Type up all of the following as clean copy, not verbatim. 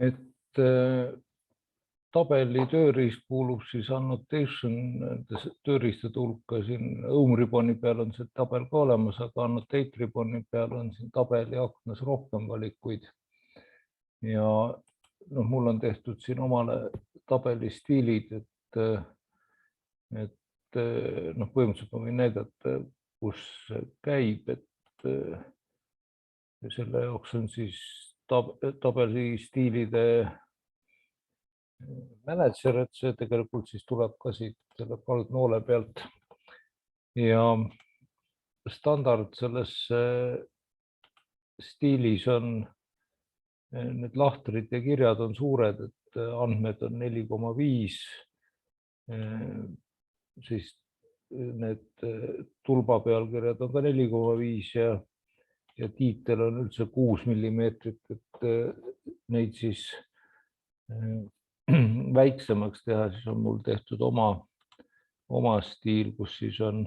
et tabeli tööriist kuulub siis annotation tööriistade hulka. Siin home ribboni peal on see tabel ka olemas, aga annotate ribboni peal on siin tabeli aknas rohkem valikuid. Ja mul on tehtud siin omale tabeli stiilid, et põhimõtteliselt ma võin näidata, kus käib, et selle jaoks on siis tabeli stiilide manager, et see tegelikult siis tuleb ka siit selle kaldnoole pealt. Ja standard selles stiilis on need lahtrid ja kirjad on suured, et andmed on 4,5, siis need tulba pealkirjad on ka 4,5 ja tiitel on üldse 6 millimeetrit, et neid siis väiksemaks teha, siis on mul tehtud oma stiil, kus siis on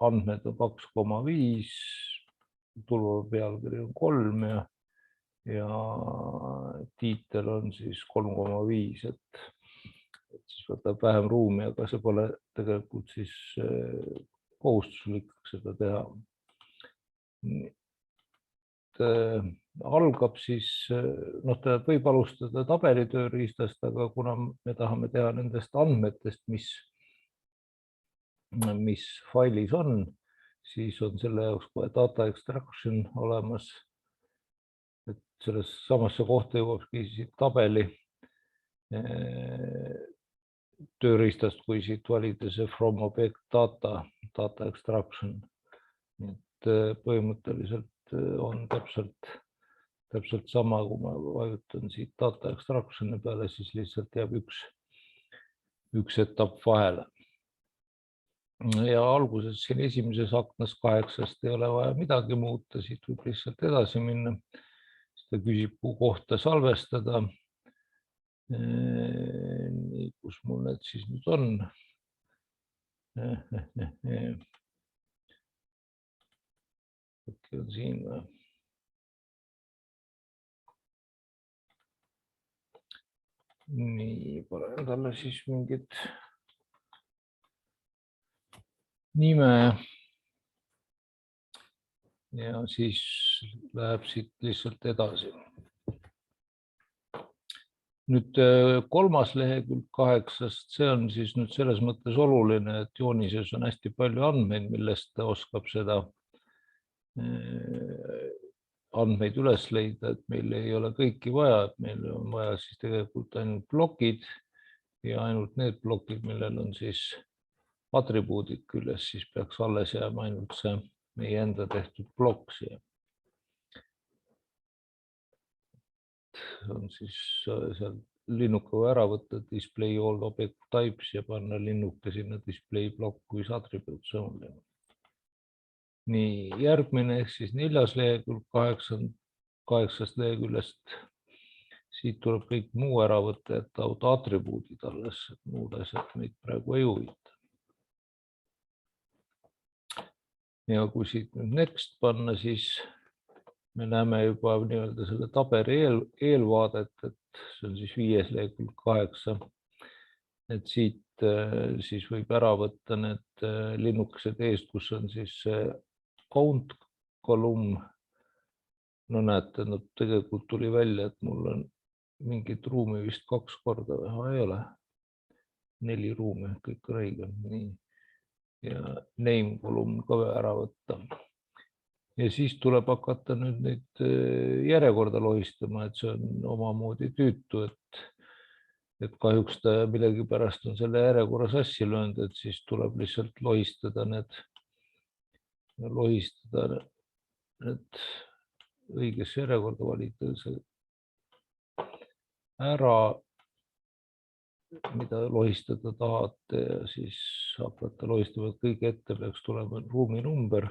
andmed on 2,5, tulva pealkiri on 3 ja tiitel on siis 3,5, et siis võtab vähem ruumi, aga see pole tegelikult siis kohustuslik seda teha. Algab siis, ta võib alustada tabeli tööriistast, aga kuna me tahame teha nendest andmetest, mis failis on, siis on selle jaoks kohe data extraction olemas. Et selles samasse kohta jõuabki siit tabeli tööriistast, kui siit valida see from object data extraction. Et põhimõtteliselt on täpselt sama, kui ma vajutan siit data extraction'i peale, siis lihtsalt jääb üks etapp vahele. Ja alguses siin esimeses aknas 8-st ei ole vaja midagi muuta, siit võib lihtsalt edasi minna. Ta küsib, kuhu kohta salvestada. Nii, kus mul need siis nüüd on. Äkki on siin või? Nii, panen talle siis mingit nime. Ja siis läheb siit lihtsalt edasi. Nüüd kolmas lehekülg 8-st, see on siis nüüd selles mõttes oluline, et joonises on hästi palju andmeid, millest ta oskab seda andmeid üles leida, et meil ei ole kõiki vaja, et meil on vaja siis tegelikult ainult plokid ja ainult need plokid, millel on siis atribuudid küljes, siis peaks alles jääma ainult see meie enda tehtud plokk siia. On siis seal linnuka ära võtta display all object types ja panna linnuke sinna display block with attributes only. Nii, järgmine ehk siis 4. lehekülg 8. leheküljest. Siit tuleb kõik muu ära võtta, et auto atribuudid alles, et muud asjad meid praegu ei huvita. Ja kui siit nüüd next panna, siis me näeme juba nii-öelda selle tabeli eelvaadet, et see on siis 5. lehekülg 8. Et siit siis võib ära võtta need linnukesed eest, kus on siis count kolumn. No näete, tegelikult tuli välja, et mul on mingit ruumi vist 2 korda või ei ole. 4 ruumi, kõik on õige. Nii. Ja name kolumn ka ära võtta. Ja siis tuleb hakata nüüd neid järjekorda lohistama, et see on omamoodi tüütu, et kahjuks ta millegipärast on selle järjekorra sassi löönud, et siis tuleb lihtsalt lohistada need õigesse järjekorda valida see ära, mida lohistada tahate ja siis hakata lohistama, et kõige ette peaks tulema ruuminumber.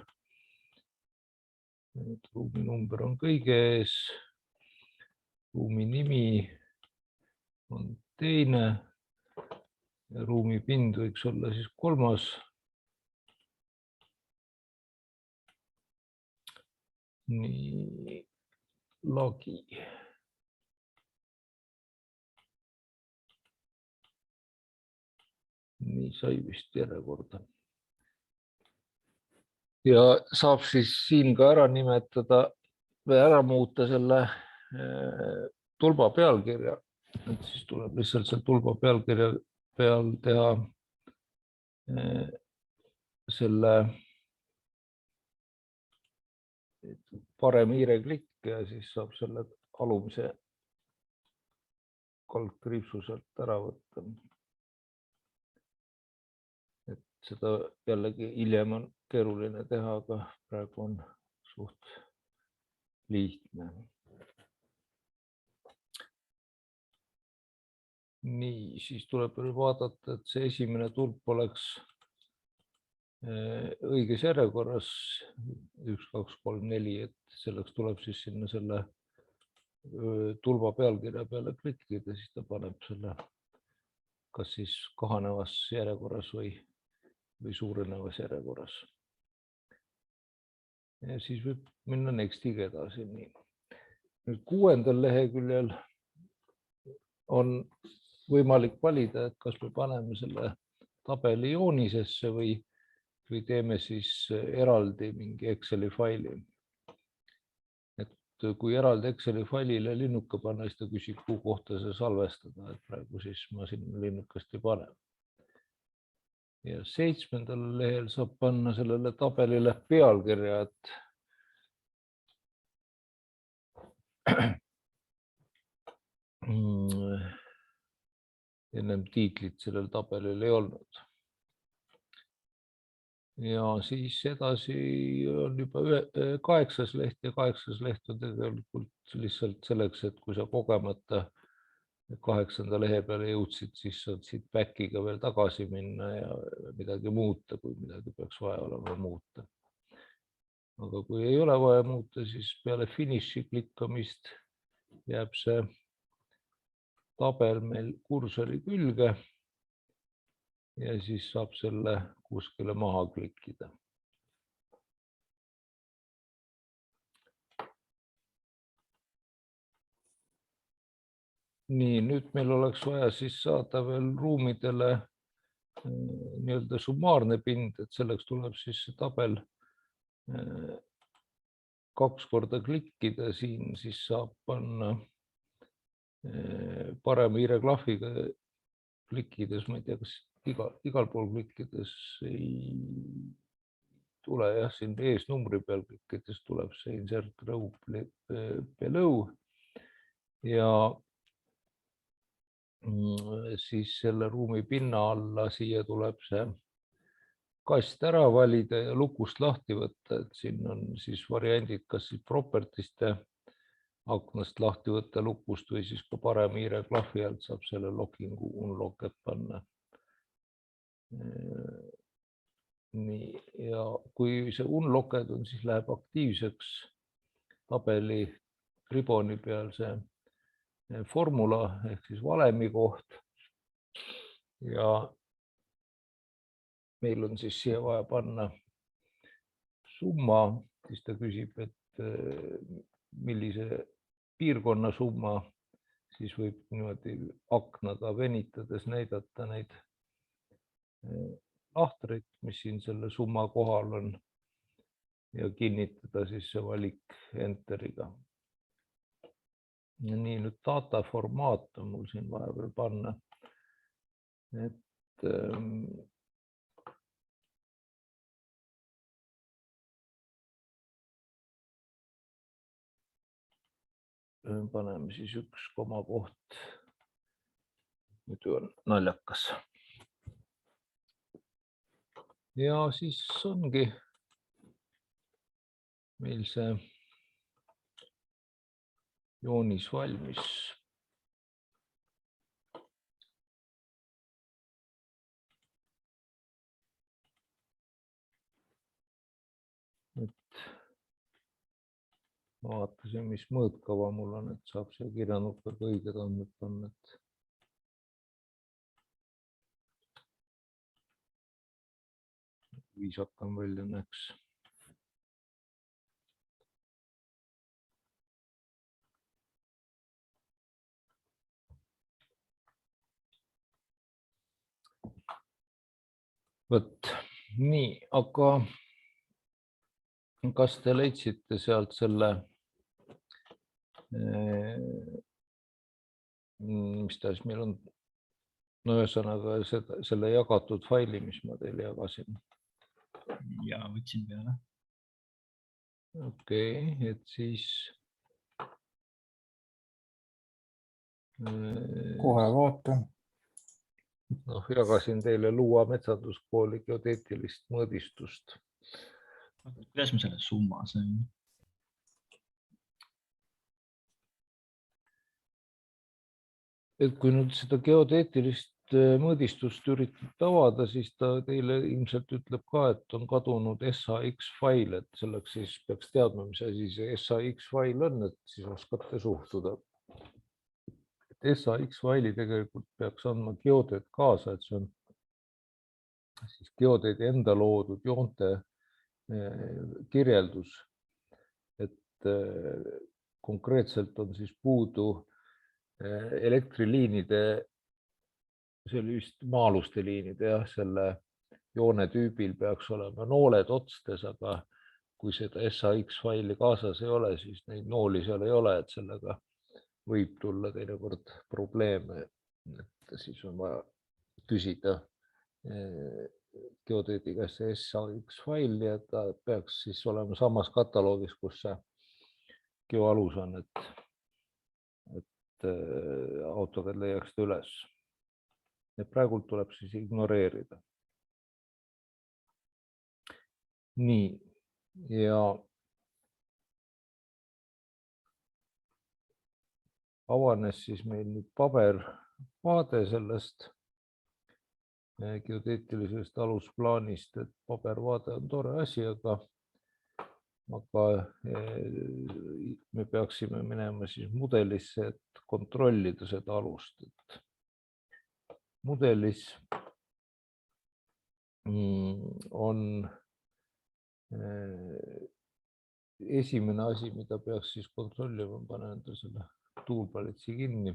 Ruuminumber on kõige ees, ruumi nimi on teine ja ruumipind võiks olla siis 3. Nii, lagi. nii sai vist järjekorda. Ja saab siis siin ka ära nimetada või ära muuta selle tulba pealkirja. Et siis tuleb lihtsalt seal tulba pealkirja peal teha selle parem hiireklikk ja siis saab selle alumise kaldkriipsu sealt ära võtta. Et seda jällegi hiljem on keeruline teha, aga praegu on suht lihtne. Nii, siis tuleb veel vaadata, et see esimene tulp oleks õiges järjekorras 1, 2, 3, 4, et selleks tuleb siis sinna selle tulba pealkirja peale klikkida, siis ta paneb selle kas siis kahanevas järjekorras või suurenevas järjekorras. Ja siis võib minna nextiga edasi. Nii. Nüüd 6. leheküljel on võimalik valida, et kas me paneme selle tabeli joonisesse või teeme siis eraldi mingi Exceli faili. Et kui eraldi Exceli failile linnuka panna, siis ta küsib, kuhu kohta see salvestada, et praegu siis ma sinna linnukast ei pane. Ja 7. lehel saab panna sellele tabelile pealkirja, et ennem tiitlit sellel tabelil ei olnud. Ja siis edasi on juba 8. leht ja 8. leht on tegelikult lihtsalt selleks, et kui sa kogemata 8. lehe peale jõudsid, siis saad siit back'iga veel tagasi minna ja midagi muuta, kui midagi peaks vaja olema muuta. Aga kui ei ole vaja muuta, siis peale finiši klikkamist jääb see tabel meil kursori külge ja siis saab selle kuskile maha klikkida. Nii, nüüd meil oleks vaja siis saada veel ruumidele nii-öelda summaarne pind, et selleks tuleb siis see tabel 2 korda klikkida, siin siis saab panna parema hiireklahviga klikkides, ma ei tea, kas igal pool klikkides ei tule, jah, siin ees numbri peal klikkides tuleb see insert row below ja siis selle ruumi pinna alla siia tuleb see kast ära valida ja lukust lahti võtta, et siin on siis variandid, kas siis propertiste aknast lahti võtta lukust või siis ka parema hiireklahvi alt saab selle logingu unlocked panna. Nii, ja kui see unlocked on, siis läheb aktiivseks tabeli riboni peal see formula ehk siis valemi koht. Ja meil on siis siia vaja panna summa, siis ta küsib, et millise piirkonna summa, siis võib niimoodi aknaga venitades näidata neid lahtreid, mis siin selle summa kohal on ja kinnitada siis see valik enteriga. Ja nii, nüüd data formaat on mul siin vaja veel panna, et paneme siis 1 komakoht, muidu on naljakas. Ja siis ongi meil see joonis valmis. Et ma vaatasin, mis mõõtkava mul on, et saab see kirjanurgaga õiged andmed panna, et viisakam välja näeks. Võt, nii, aga kas te leidsite sealt selle, mis ta siis meil on, no ühesõnaga selle jagatud faili, mis ma teile jagasin? Ja võtsin peale. Okei, et siis kohe vaatan. noh, jagasin teile Luua metsanduskooli geodeetilist mõõdistust. Kuidas ma selle summa sain? Et kui nüüd seda geodeetilist mõõdistust üritab avada, siis ta teile ilmselt ütleb ka, et on kadunud SAX fail, et selleks siis peaks teadma, mis asi see SAX fail on, et siis oskate suhtuda. Et SAX faili tegelikult peaks andma geodeed kaasa, et see on siis geodeedi enda loodud joonte kirjeldus, et konkreetselt on siis puudu elektriliinide, see oli vist maa-aluste liinide, jah, selle joone tüübil peaks olema nooled otstes, aga kui seda SAX faili kaasas ei ole, siis neid nooli seal ei ole, et sellega võib tulla teinekord probleeme, et siis on vaja küsida geodeedi käest see SAX fail ja ta peaks siis olema samas kataloogis, kus see geoalus on, et AutoCAD leiaks ta üles. Et praegult tuleb siis ignoreerida. Nii, ja avanes siis meil nüüd pabervaade sellest geodeetilisest alusplaanist, et pabervaade on tore asi, aga me peaksime minema siis mudelisse, et kontrollida seda alust. Et mudelis on esimene asi, mida peaks siis kontrollima, panen enda selle toolparitsi kinni,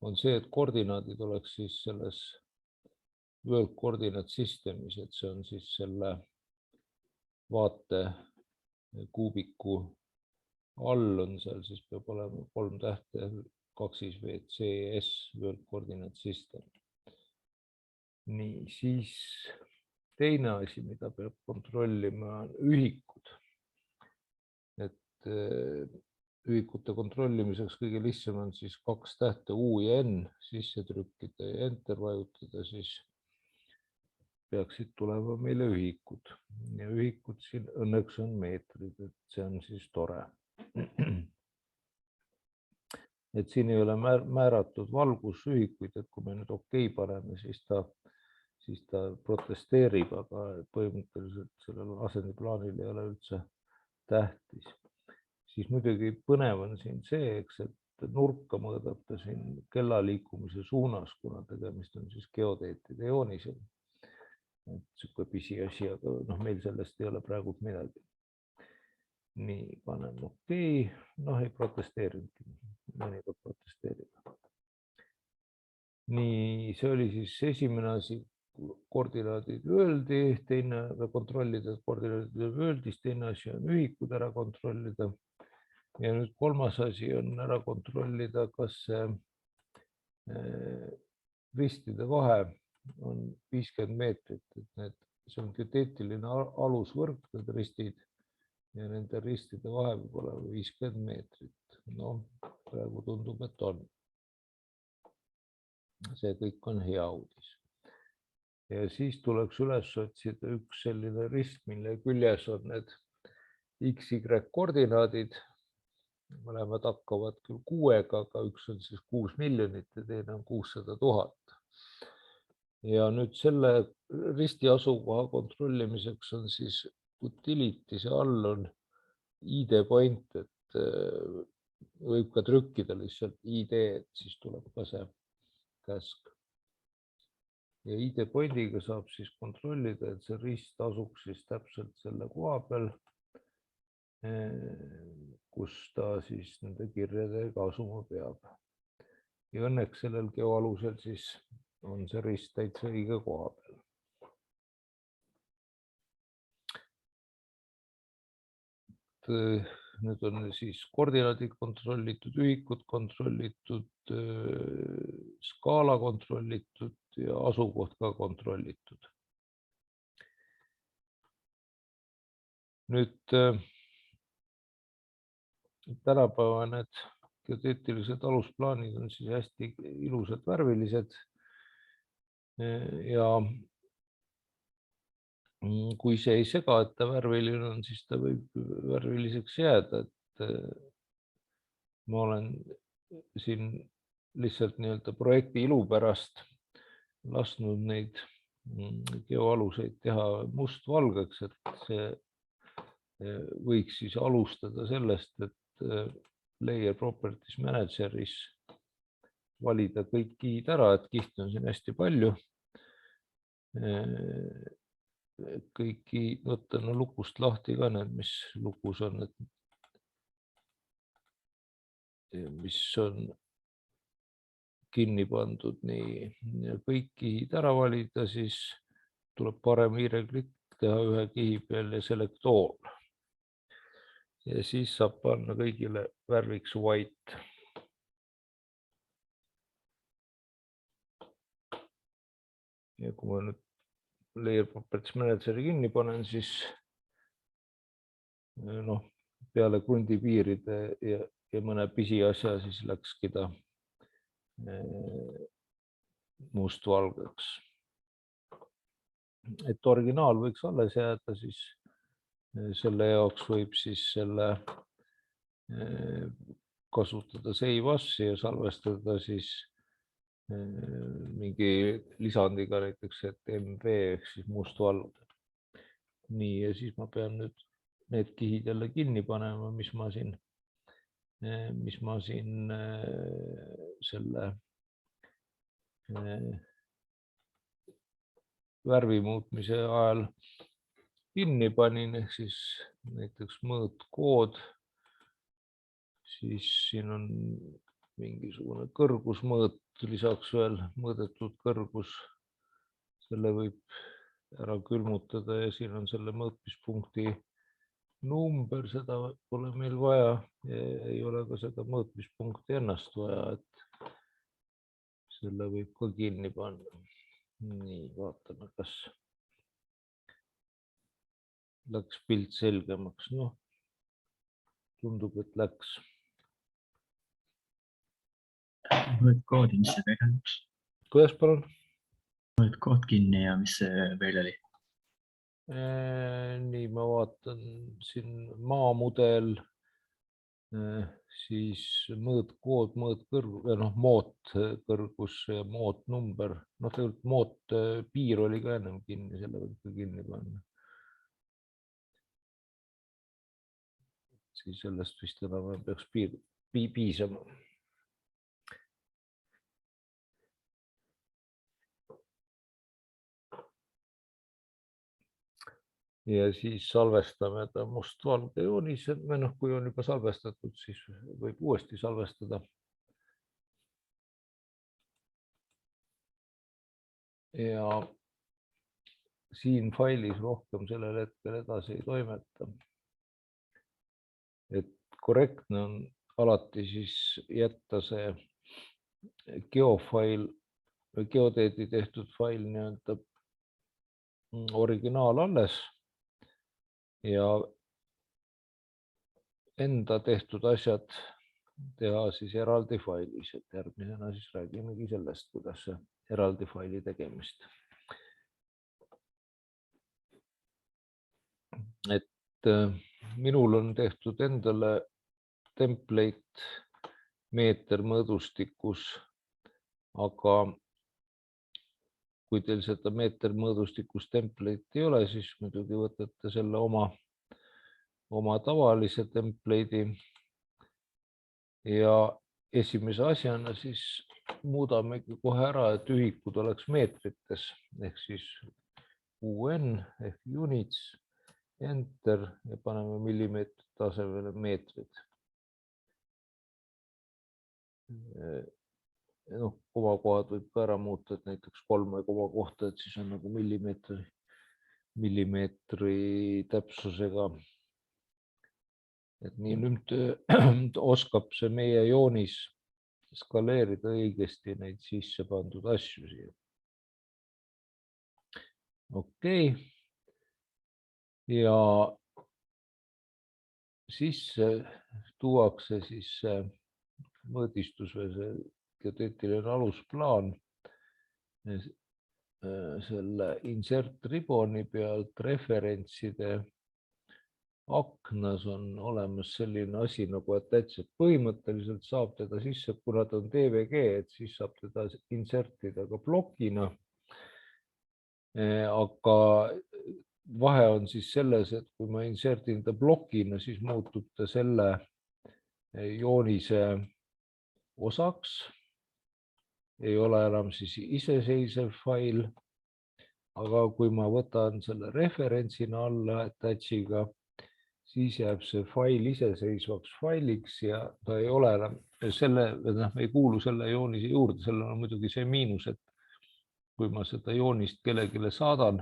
on see, et koordinaadid oleks siis selles World Coordinate Systemis, et see on siis selle vaate kuubiku all on seal, siis peab olema 3 tähte, 2 VCS World Coordinate System. Nii, siis teine asi, mida peab kontrollima, on ühikud. Et ühikute kontrollimiseks kõige lihtsam on siis 2 tähte U ja N sisse trükkida ja enter vajutada, siis peaksid tulema meile ühikud. Ja ühikud siin õnneks on meetrid, et see on siis tore. Et siin ei ole määratud valgusühikuid, et kui me nüüd okei paneme, siis ta protesteerib, aga põhimõtteliselt sellel asendiplaanil ei ole üldse tähtis. Siis muidugi põnev on siin see, eks, et nurka mõõdab ta siin kella liikumise suunas, kuna tegemist on siis geodeetide joonisega. Sihuke pisiasi, aga noh, meil sellest ei ole praegu midagi. Nii, panen okei, noh ei protesteerinudki, mõnikord protesteerib. Nii, see oli siis esimene asi, koordinaadid öeldi, teine kontrollida koordinaadid öeldis, teine asi on ühikud ära kontrollida. Ja nüüd kolmas asi on ära kontrollida, kas see ristide vahe on 50 meetrit, et see on geodeetiline alusvõrk, need ristid ja nende ristide vahe võib olema 50 meetrit. No, praegu tundub, et on. See kõik on hea uudis. Ja siis tuleks üles otsida üks selline rist, mille küljes on need XY koordinaadid. Mõlemad hakkavad küll 6-ga, aga üks on siis 6 miljonit ja teine on 600 000. Ja nüüd selle risti asukoha kontrollimiseks on siis utility, see all on ID point, et võib ka trükkida lihtsalt ID, et siis tuleb ka see käsk. Ja ID pointiga saab siis kontrollida, et see rist asuks siis täpselt selle koha peal, kus ta siis nende kirjadega asuma peab. Ja õnneks sellel geoalusel siis on see rist täitsa õige koha peal. nüüd on siis koordinaadid kontrollitud, ühikud kontrollitud, skaala kontrollitud ja asukoht ka kontrollitud. Nüüd tänapäeva need geodeetilised alusplaanid on siis hästi ilusad, värvilised ja kui see ei sega, et ta värviline on, siis ta võib värviliseks jääda, et ma olen siin lihtsalt nii-öelda projekti ilu pärast lasknud neid geoaluseid teha mustvalgeks, et see võiks siis alustada sellest, et Layer Properties Manageris valida kõik kihid ära, et kihte on siin hästi palju. Kõik kihid võtta lukust lahti ka need, mis lukus on, mis on kinni pandud, nii kõik kihid ära valida, siis tuleb parem hiireklikk teha ühe kihi peal ja select all. Ja siis saab panna kõigile värviks white. Ja kui ma nüüd Layer Properties Manageri kinni panen, siis peale krundipiiride ja mõne pisiasja siis läkski ta mustvalgeks. Et originaal võiks alles jääda, siis selle jaoks võib siis selle kasutada save as'i ja salvestada siis mingi lisandiga, näiteks et MV ehk siis mustvalge. Nii, ja siis ma pean nüüd need kihid jälle kinni panema, mis ma siin selle värvi muutmise ajal kinni panin, ehk siis näiteks mõõtkood, siis siin on mingisugune kõrgusmõõt, lisaks veel mõõdetud kõrgus, selle võib ära külmutada ja siin on selle mõõtmispunkti number, seda pole meil vaja, ei ole ka seda mõõtmispunkti ennast vaja, et selle võib ka kinni panna. Nii, vaatame, kas läks pilt selgemaks. Noh, tundub, et läks. Koodi, mis see veel on? Kuidas palun? Kood kinni ja mis see veel oli? Nii, ma vaatan siin maamudel, siis mõõtkood, mootkõrgus ja mootnumber. Tegelikult mootpiir oli ka ennem kinni, selle võib ka kinni panna. Siis sellest vist enam peaks piisama. Ja siis salvestame ta mustvalge joonise, kui on juba salvestatud, siis võib uuesti salvestada. Ja siin failis rohkem sellel hetkel edasi ei toimeta. Et korrektne on alati siis jätta see geofail või geodeedi tehtud fail nii-öelda originaal alles ja enda tehtud asjad teha siis eraldi failis, et järgmisena siis räägimegi sellest, kuidas see eraldi faili tegemist. Et minul on tehtud endale template meeter mõõdustikus, aga kui teil seda meeter mõõdustikus template ei ole, siis muidugi võtate selle oma tavalise template'i ja esimese asjana siis muudamegi kohe ära, et ühikud oleks meetrites ehk siis UN ehk units, enter ja paneme millimeetrite asemele meetrid. Komakohad võib ka ära muuta, et näiteks 3 komakohta, et siis on nagu millimeetri täpsusega. et nii nüüd oskab see meie joonis skaleerida õigesti neid sisse pandud asju siia. Okei. Ja sisse tuuakse siis mõõdistus või see geodeetiline alusplaan selle insert ribboni pealt referentside aknas on olemas selline asi nagu attach, et põhimõtteliselt saab teda sisse, kuna ta on DVG, et siis saab teda insertida ka plokina. Aga vahe on siis selles, et kui ma insertin ta plokina, siis muutub ta selle joonise osaks. Ei ole enam siis iseseisev fail. Aga kui ma võtan selle referentsina alla attach'iga, siis jääb see fail iseseisvaks failiks ja ta ei ole enam ei kuulu selle joonise juurde. Sellel on muidugi see miinus, et kui ma seda joonist kellelegi saadan,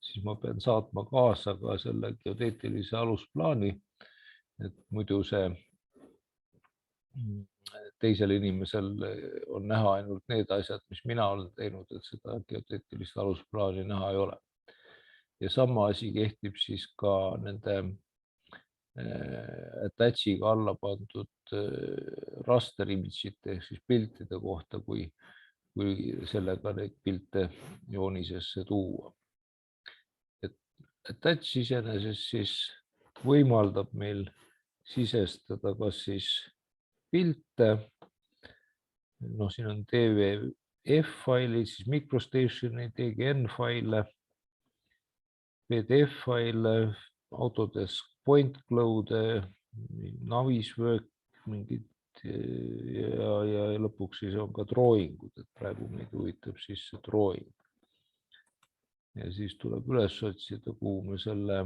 siis ma pean saatma kaasa ka selle geodeetilise alusplaani, et muidu see teisel inimesel on näha ainult need asjad, mis mina olen teinud, et seda geodeetilist alusplaani näha ei ole. Ja sama asi kehtib siis ka nende attach'iga alla pandud raster image'ite ehk siis piltide kohta, kui sellega neid pilte joonisesse tuua. Attach iseenesest siis võimaldab meil sisestada kas siis pilte. No siin on DVF failid, siis microstationi, DGN faile, PDF faile, Autodesk point cloud'e, Naviswork mingid ja lõpuks siis on ka drawingud, et praegu meid huvitab siis see drawing. Ja siis tuleb üles otsida, kuhu me selle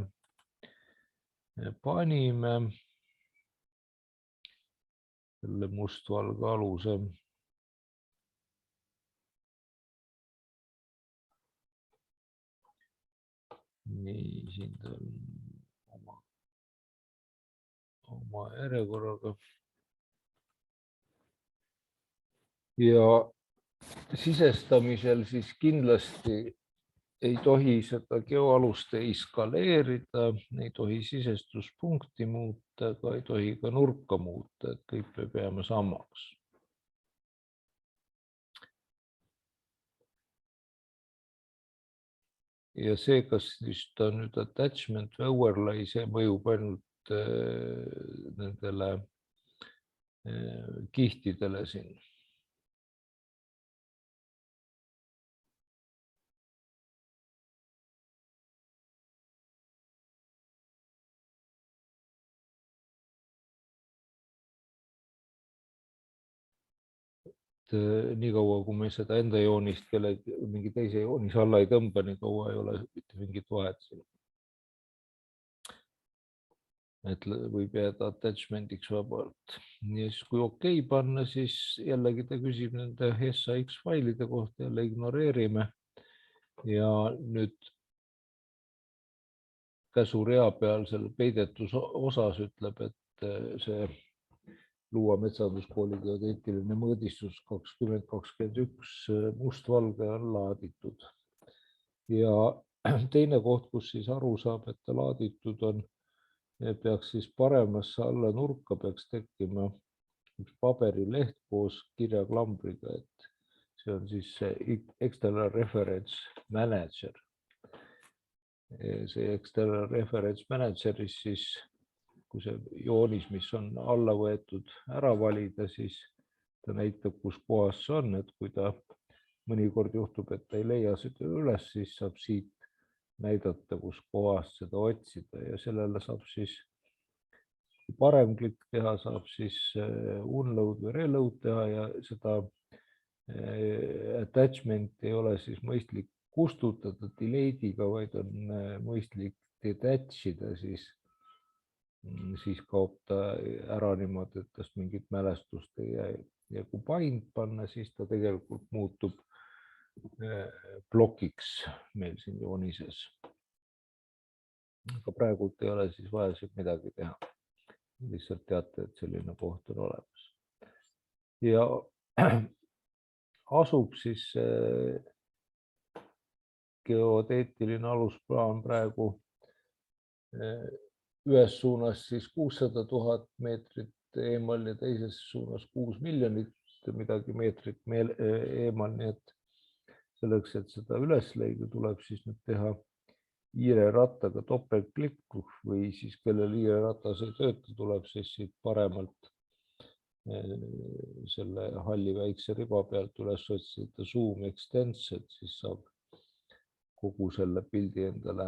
panime, selle mustvalge aluse. Nii, siin ta on oma järjekorraga. Ja sisestamisel siis kindlasti ei tohi seda geoalust ei skaleerida, ei tohi sisestuspunkti muuta, aga ei tohi ka nurka muuta, et kõik me peame samaks. Ja see, kas siis ta nüüd attachment või overlay, see mõjub ainult nendele kihtidele siin. Nii kaua, kui me seda enda joonist mingi teise joonise alla ei tõmba, nii kaua ei ole mitte mingit vahet siin. Et võib jääda attachment'iks vabalt. Ja siis kui okei panna, siis jällegi ta küsib nende SAX failide kohta, jälle ignoreerime. Ja nüüd käsurea peal selle peidetus osas ütleb, et see Luua metsanduskooli geodeetiline mõõdistus 2021 mustvalge on laaditud. Ja teine koht, kus siis aru saab, et ta laaditud on, peaks siis paremasse alla nurka peaks tekkima üks paberileht koos kirjaklambriga, et see on siis see External Reference Manager. See External Reference Manageris siis kui see joonis, mis on alla võetud, ära valida, siis ta näitab, kus kohas see on, et kui ta mõnikord juhtub, et ta ei leia seda üles, siis saab siit näidata, kus kohas seda otsida ja sellele saab siis parem klikk teha, saab siis unload või reload teha ja seda attachment ei ole siis mõistlik kustutada delete'iga, vaid on mõistlik detach ida siis kaob ta ära niimoodi, et tast mingit mälestust ei jää. Ja kui bind panna, siis ta tegelikult muutub plokiks meil siin joonises. Aga praegult ei ole siis vaja siin midagi teha. lihtsalt teate, et selline koht on olemas. Ja asub siis geodeetiline alusplaan praegu ühes suunas siis 600 000 meetrit eemal ja teises suunas 6 miljonit midagi meetrit eemal, nii et selleks, et seda üles leida, tuleb siis nüüd teha hiirerattaga topeltklikk või siis kellel hiireratas ei tööta, tuleb siis siit paremalt selle halli väikse riba pealt üles otsida zoom extents, et siis saab kogu selle pildi endale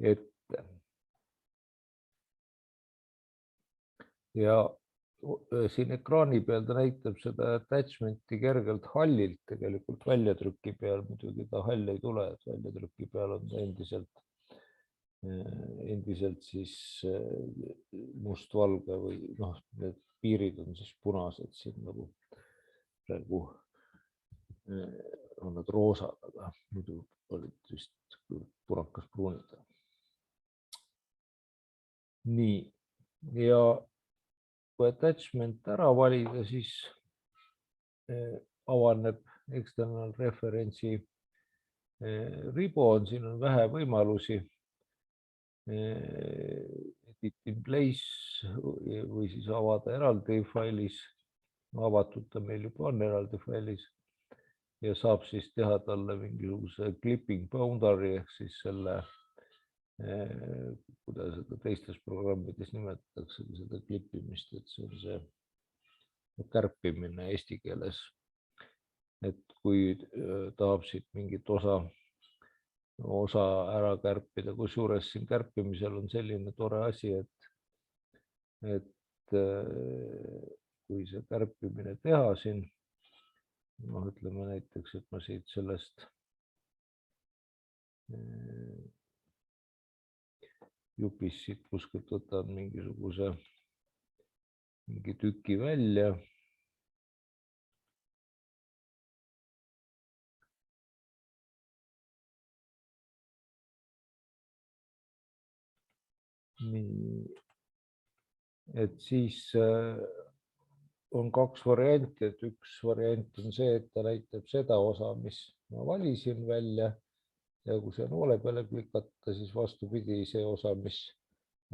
ette. Ja siin ekraani peal ta näitab seda attachmenti kergelt hallilt, tegelikult väljatrüki peal muidugi ta hall ei tule, et väljatrüki peal on ta endiselt siis mustvalge või noh, need piirid on siis punased siin nagu praegu on nad roosad, aga muidu olid vist punakas pruunid. Nii, ja kui attachment ära valida, siis avaneb external reference'i ribbon, siin on vähe võimalusi. Edit in place või siis avada eraldi failis. Avatud ta meil juba on eraldi failis ja saab siis teha talle mingisuguse clipping boundary ehk siis selle, kuidas seda teistes programmides nimetatakse, seda klippimist, et see on see kärpimine eesti keeles. Et kui tahab siit mingit osa ära kärpida, kusjuures siin kärpimisel on selline tore asi, et kui see kärpimine teha siin, noh, ütleme näiteks, et ma siit sellest jupis siit kuskilt võtan mingi tüki välja. Nii, et siis on kaks varianti, et üks variant on see, et ta näitab seda osa, mis ma valisin välja ja kui see noole peale klikata, siis vastupidi, see osa, mis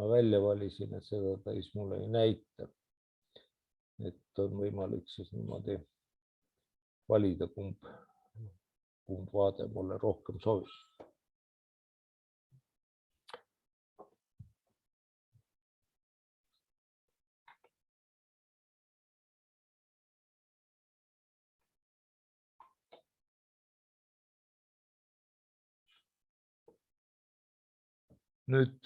ma välja valisin, et seda ta siis mulle ei näita. Et on võimalik siis niimoodi valida, kumb vaade mulle rohkem sobib. Nüüd,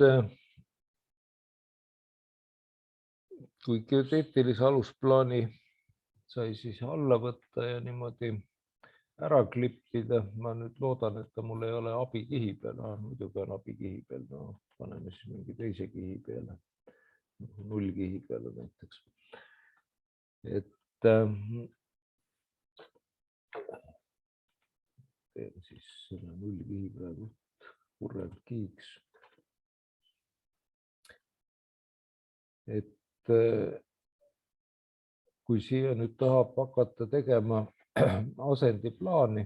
kui geodeetilise alusplaani sai siis alla võtta ja niimoodi ära klippida, ma nüüd loodan, et ta mul ei ole abikihi peal, muidugi on abikihi peal, no paneme siis mingi teise kihi peale, nullkihi peale näiteks. Et teen siis selle nullkihi praegu kurrelt kihiks. Et kui siia nüüd tahab hakata tegema asendiplaani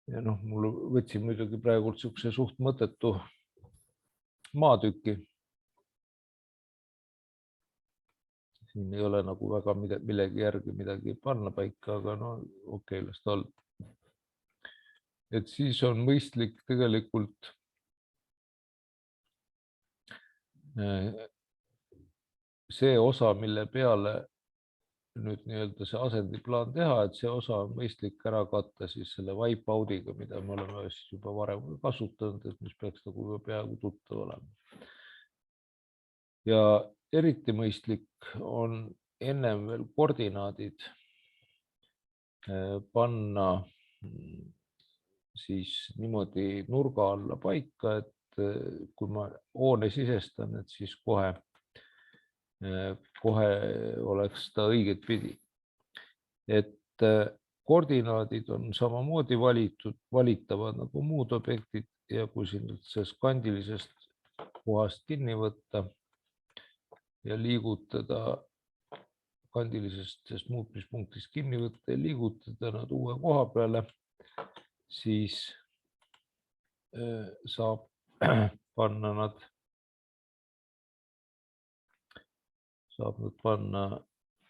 ja noh, mul võtsin muidugi praegu niisuguse suht mõttetu maatüki. Siin ei ole nagu väga millegi järgi midagi panna paika, aga no okei, las ta olla. Et siis on mõistlik tegelikult see osa, mille peale nüüd nii-öelda see asendiplaan teha, et see osa on mõistlik ära katta siis selle wipeout'iga, mida me oleme juba varem kasutanud, et mis peaks nagu peaaegu tuttav olema. Ja eriti mõistlik on ennem veel koordinaadid panna siis niimoodi nurga alla paika, et kui ma hoone sisestan, et siis kohe oleks ta õiget pidi. Et koordinaadid on samamoodi valitavad nagu muud objektid ja kui siin sellest kandilisest kohast kinni võtta, ja liigutada kandilisest muutmispunktist kinni võtta ja liigutada nad uue koha peale, siis saab panna nad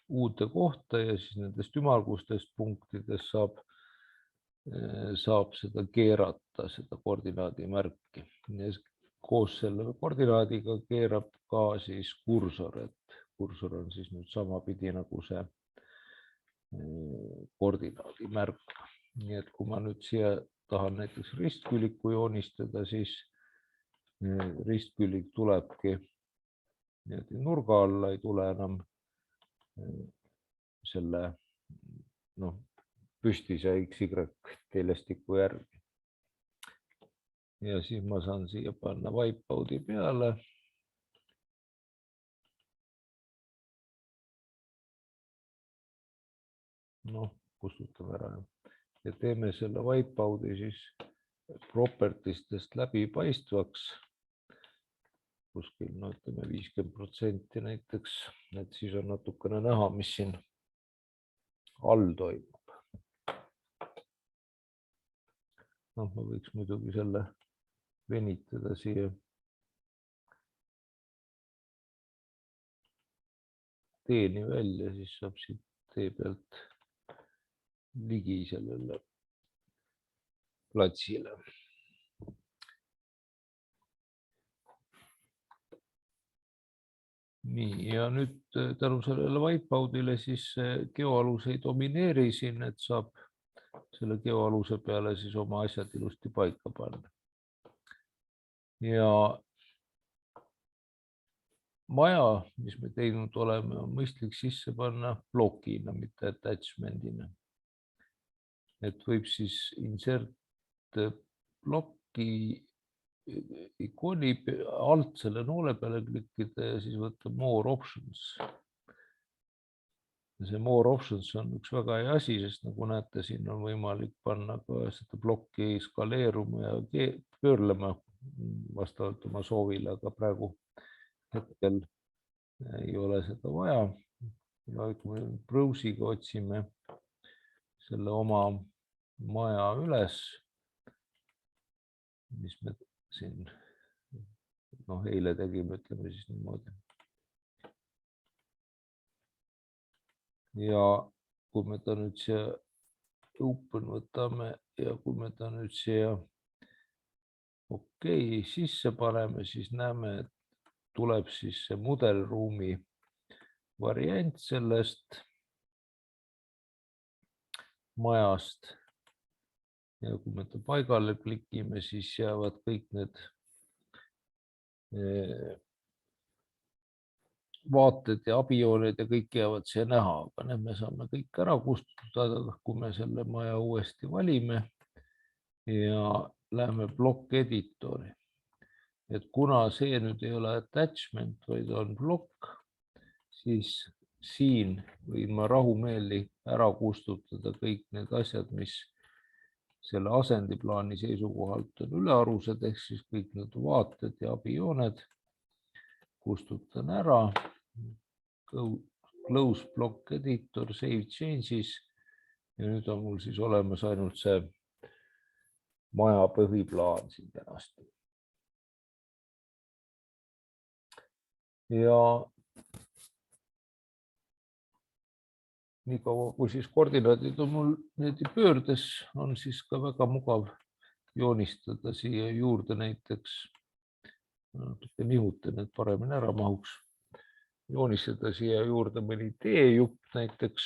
uude kohta ja siis nendest ümmargustest punktidest saab seda keerata, seda koordinaadimärki. Koos selle koordinaadiga keerab ka siis kursor, et kursor on siis nüüd samapidi nagu see koordinaadimärk. Nii et kui ma nüüd siia tahan näiteks ristküliku joonistada, siis ristkülik tulebki nurga alla, ei tule enam selle püstise XY telestiku järgi. Ja siis ma saan siia panna wipeout'i peale. Kustutame ära ja teeme selle wipeout'i siis propertistest läbipaistvaks. Kuskil, ütleme 50% näiteks, et siis on natukene näha, mis siin all toimub. Ma võiks muidugi selle venitada siia teeni välja, siis saab siit tee pealt ligi sellele platsile. Nii, ja nüüd tänu sellele wipeout'ile siis geoalus ei domineeri siin, et saab selle geoaluse peale siis oma asjad ilusti paika panna. Ja maja, mis me teinud oleme, on mõistlik sisse panna plokina, mitte attachment'ina. Et võib siis insert ploki ikooni alt selle noole peale klikkida ja siis võtta more options. Ja see more options on üks väga hea asi, sest nagu näete, siin on võimalik panna ka seda plokki skaleeruma ja pöörlema vastavalt oma soovile, aga praegu hetkel ei ole seda vaja. Ja kui me browsiga otsime selle oma maja üles, mis me siin eile tegime, ütleme siis niimoodi. Ja kui me ta nüüd siia open võtame ja kui me ta nüüd siia sisse paneme, siis näeme, et tuleb siis see mudelruumi variant sellest majast. Ja kui me ta paigale klikime, siis jäävad kõik need vaated ja abijooned ja kõik jäävad siia näha, aga need me saame kõik ära kustutada, kui me selle maja uuesti valime ja läheme plokk editori. Et kuna see nüüd ei ole attachment, vaid on plokk, siis siin võin ma rahumeeli ära kustutada kõik need asjad, mis selle asendiplaani seisukohalt on ülearused, ehk siis kõik need vaated ja abijooned kustutan ära. Close block editor, save changes ja nüüd on mul siis olemas ainult see maja põhiplaan siin tänasti. Ja nii kaua, kui siis koordinaadid on mul pöördes, on siis ka väga mugav joonistada siia juurde näiteks, natuke nihutan, et paremini ära mahuks, joonistada siia juurde mõni teejupp näiteks,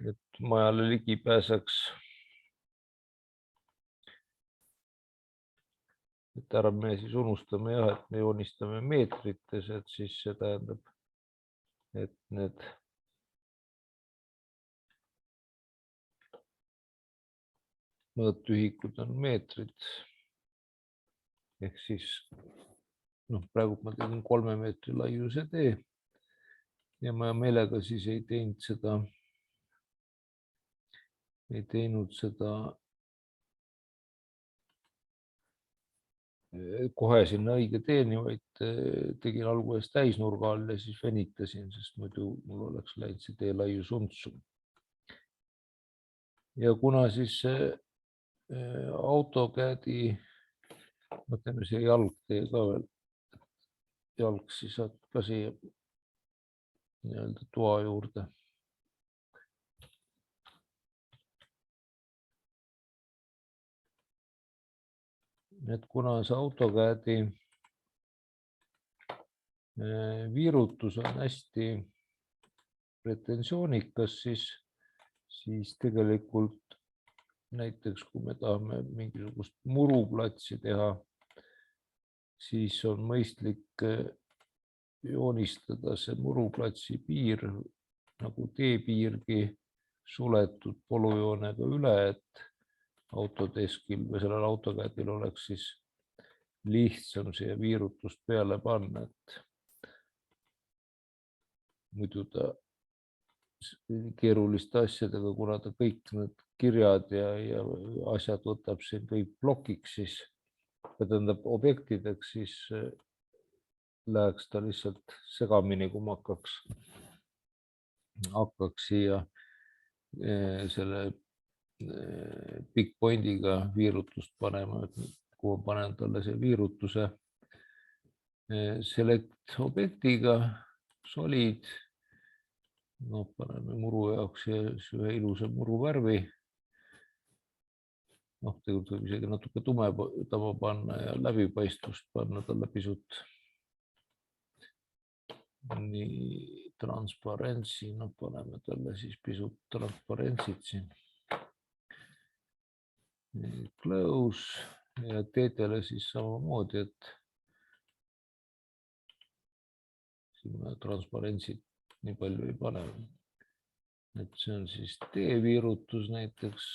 et majale ligi pääseks. Et ära me siis unustame jah, et me joonistame meetrites, et siis see tähendab, et need mõõtühikud on meetrid. Ehk siis praegu ma tegin 3 meetri laiuse tee ja ma meelega siis ei teinud seda kohe sinna õige teeni, vaid tegin alguses täisnurga all ja siis venitasin, sest muidu mul oleks läinud see teelaius untsu. Ja kuna siis AutoCAD-i, ma teeme siia jalgtee ka veel, jalg siis saab ka siia nii-öelda toa juurde. Et kuna see AutoCAD-i viirutus on hästi pretensioonikas, siis tegelikult näiteks kui me tahame mingisugust muruplatsi teha, siis on mõistlik joonistada see muruplatsi piir nagu teepiirgi suletud polujoonega üle, et Autodeskil või sellel AutoCAD-il oleks siis lihtsam siia viirutust peale panna, et muidu ta keeruliste asjadega, kuna ta kõik need kirjad ja asjad võtab siin kõik plokiks, siis tähendab objektideks, siis läheks ta lihtsalt segamini, kui ma hakkaks siia selle big pointiga viirutust panema, et kui ma panen talle see viirutuse select objektiga solid, paneme muru jaoks ühe ilusa muruvärvi. Tegelikult võib isegi natuke tumedama panna ja läbipaistvust panna talle pisut. Nii transparentsi, paneme talle siis pisut transparentsit siin. Close ja teedele siis samamoodi, et siin me transparentsit nii palju ei pane. Et see on siis teeviirutus näiteks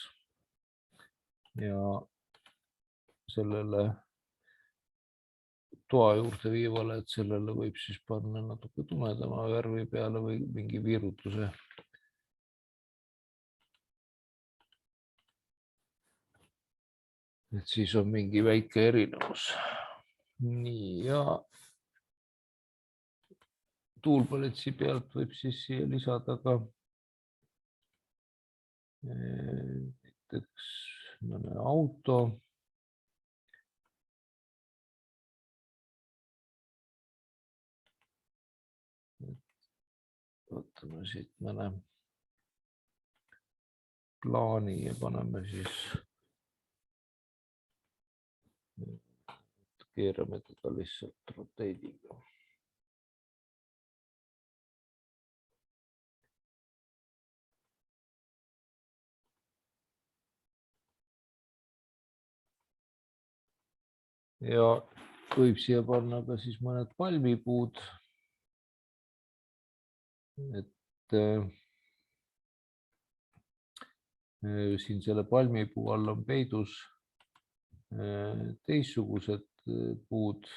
ja sellele toa juurde viivale, et sellele võib siis panna natuke tumedama värvi peale või mingi viirutuse. Et siis on mingi väike erinevus. Nii ja tuulpaletsi pealt võib siis siia lisada ka näiteks mõne auto. Vaatame siit mõne plaani ja paneme siis, keerame teda lihtsalt rotate'iga. Ja võib siia panna ka siis mõned palmipuud. Et siin selle palmipuu all on peidus teistsugused puud,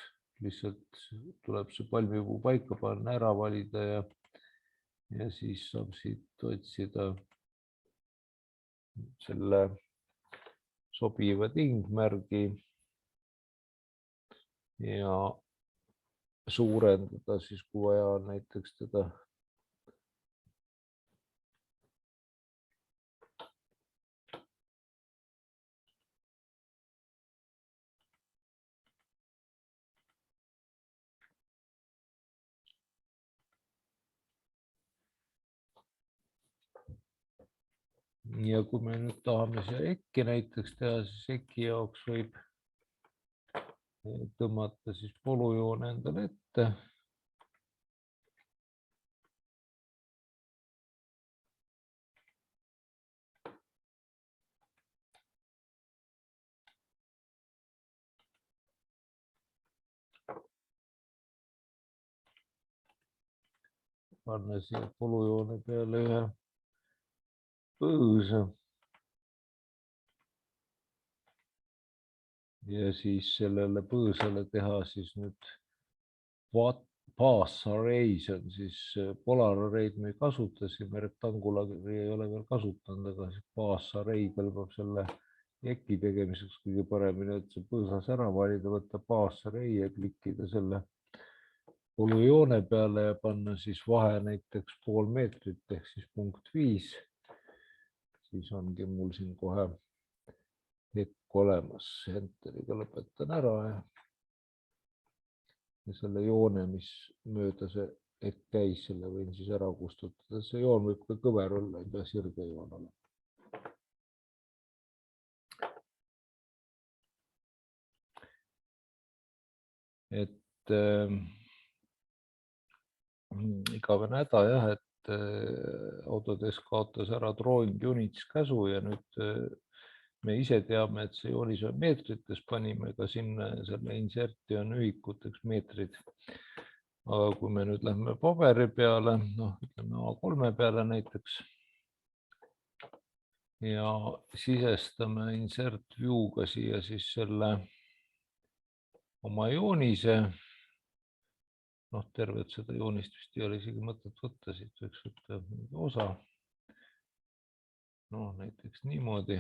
lihtsalt tuleb see palmipuu paika panna, ära valida ja siis saab siit otsida selle sobiva tingmärgi ja suurendada siis, kui vaja on näiteks teda ja kui me nüüd tahame siia EKI näiteks teha, siis EKI jaoks võib tõmmata siis polujoone endale ette. Panna siia polujoone peale ühe põõsa. Ja siis sellele põõsale teha siis nüüd pass array, see on siis polar array'd me ei kasuta, siin me rektangulari ei ole veel kasutanud, aga pass array kõlbab selle jeki tegemiseks kõige paremini, et see põõsas ära valida, võtta baasarei ja klikkida selle olujoone peale ja panna siis vahe näiteks pool meetrit ehk siis punkt 5. siis ongi mul siin kohe hetk olemas. Enteriga lõpetan ära ja selle joone, mis mööda see hetk käis, selle võin siis ära kustutada. See joon võib ka kõver olla, ei pea sirge joon olema. Et igavene häda jah, et Autodesk kaotas ära drawing units käsu ja nüüd me ise teame, et see joonis on meetrites, panime ka sinna selle inserti on ühikuteks meetrid. Aga kui me nüüd lähme paberi peale, noh, ütleme A3 peale näiteks ja sisestame insert view'ga siia siis selle oma joonise. Noh, tervet seda joonist vist ei ole isegi mõtet võtta, siit võiks võtta osa. No näiteks niimoodi.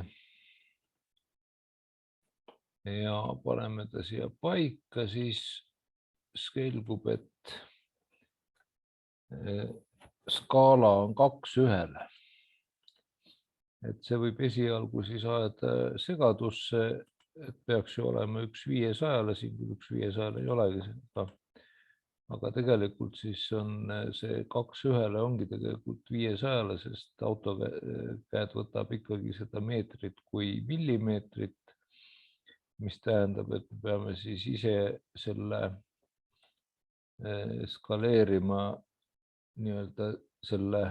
Ja paneme ta siia paika, siis selgub, et skaala on 2:1. Et see võib esialgu siis ajada segadusse, et peaks ju olema 1/500, siin küll 1/500 ei olegi seda. Aga tegelikult siis on see 2:1 ongi tegelikult 500, sest AutoCAD võtab ikkagi seda meetrit kui millimeetrit, mis tähendab, et me peame siis ise selle skaleerima nii-öelda selle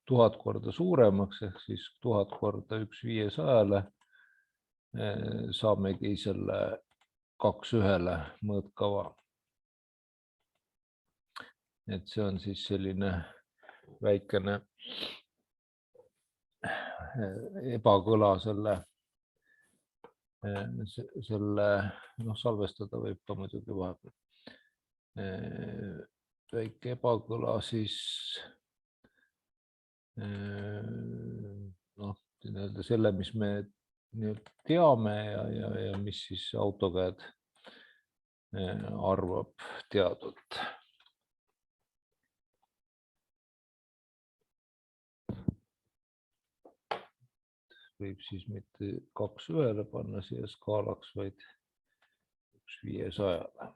1000 korda suuremaks ehk siis 1000 korda 1/500 saamegi selle 2:1 mõõtkava. Et see on siis selline väikene ebakõla selle, noh, salvestada võib ka muidugi vahepeal. Väike ebakõla siis noh, nii-öelda selle, mis me teame ja mis siis AutoCAD arvab teadvat. Võib siis mitte 2:1 panna siia skaalaks, vaid 1/500.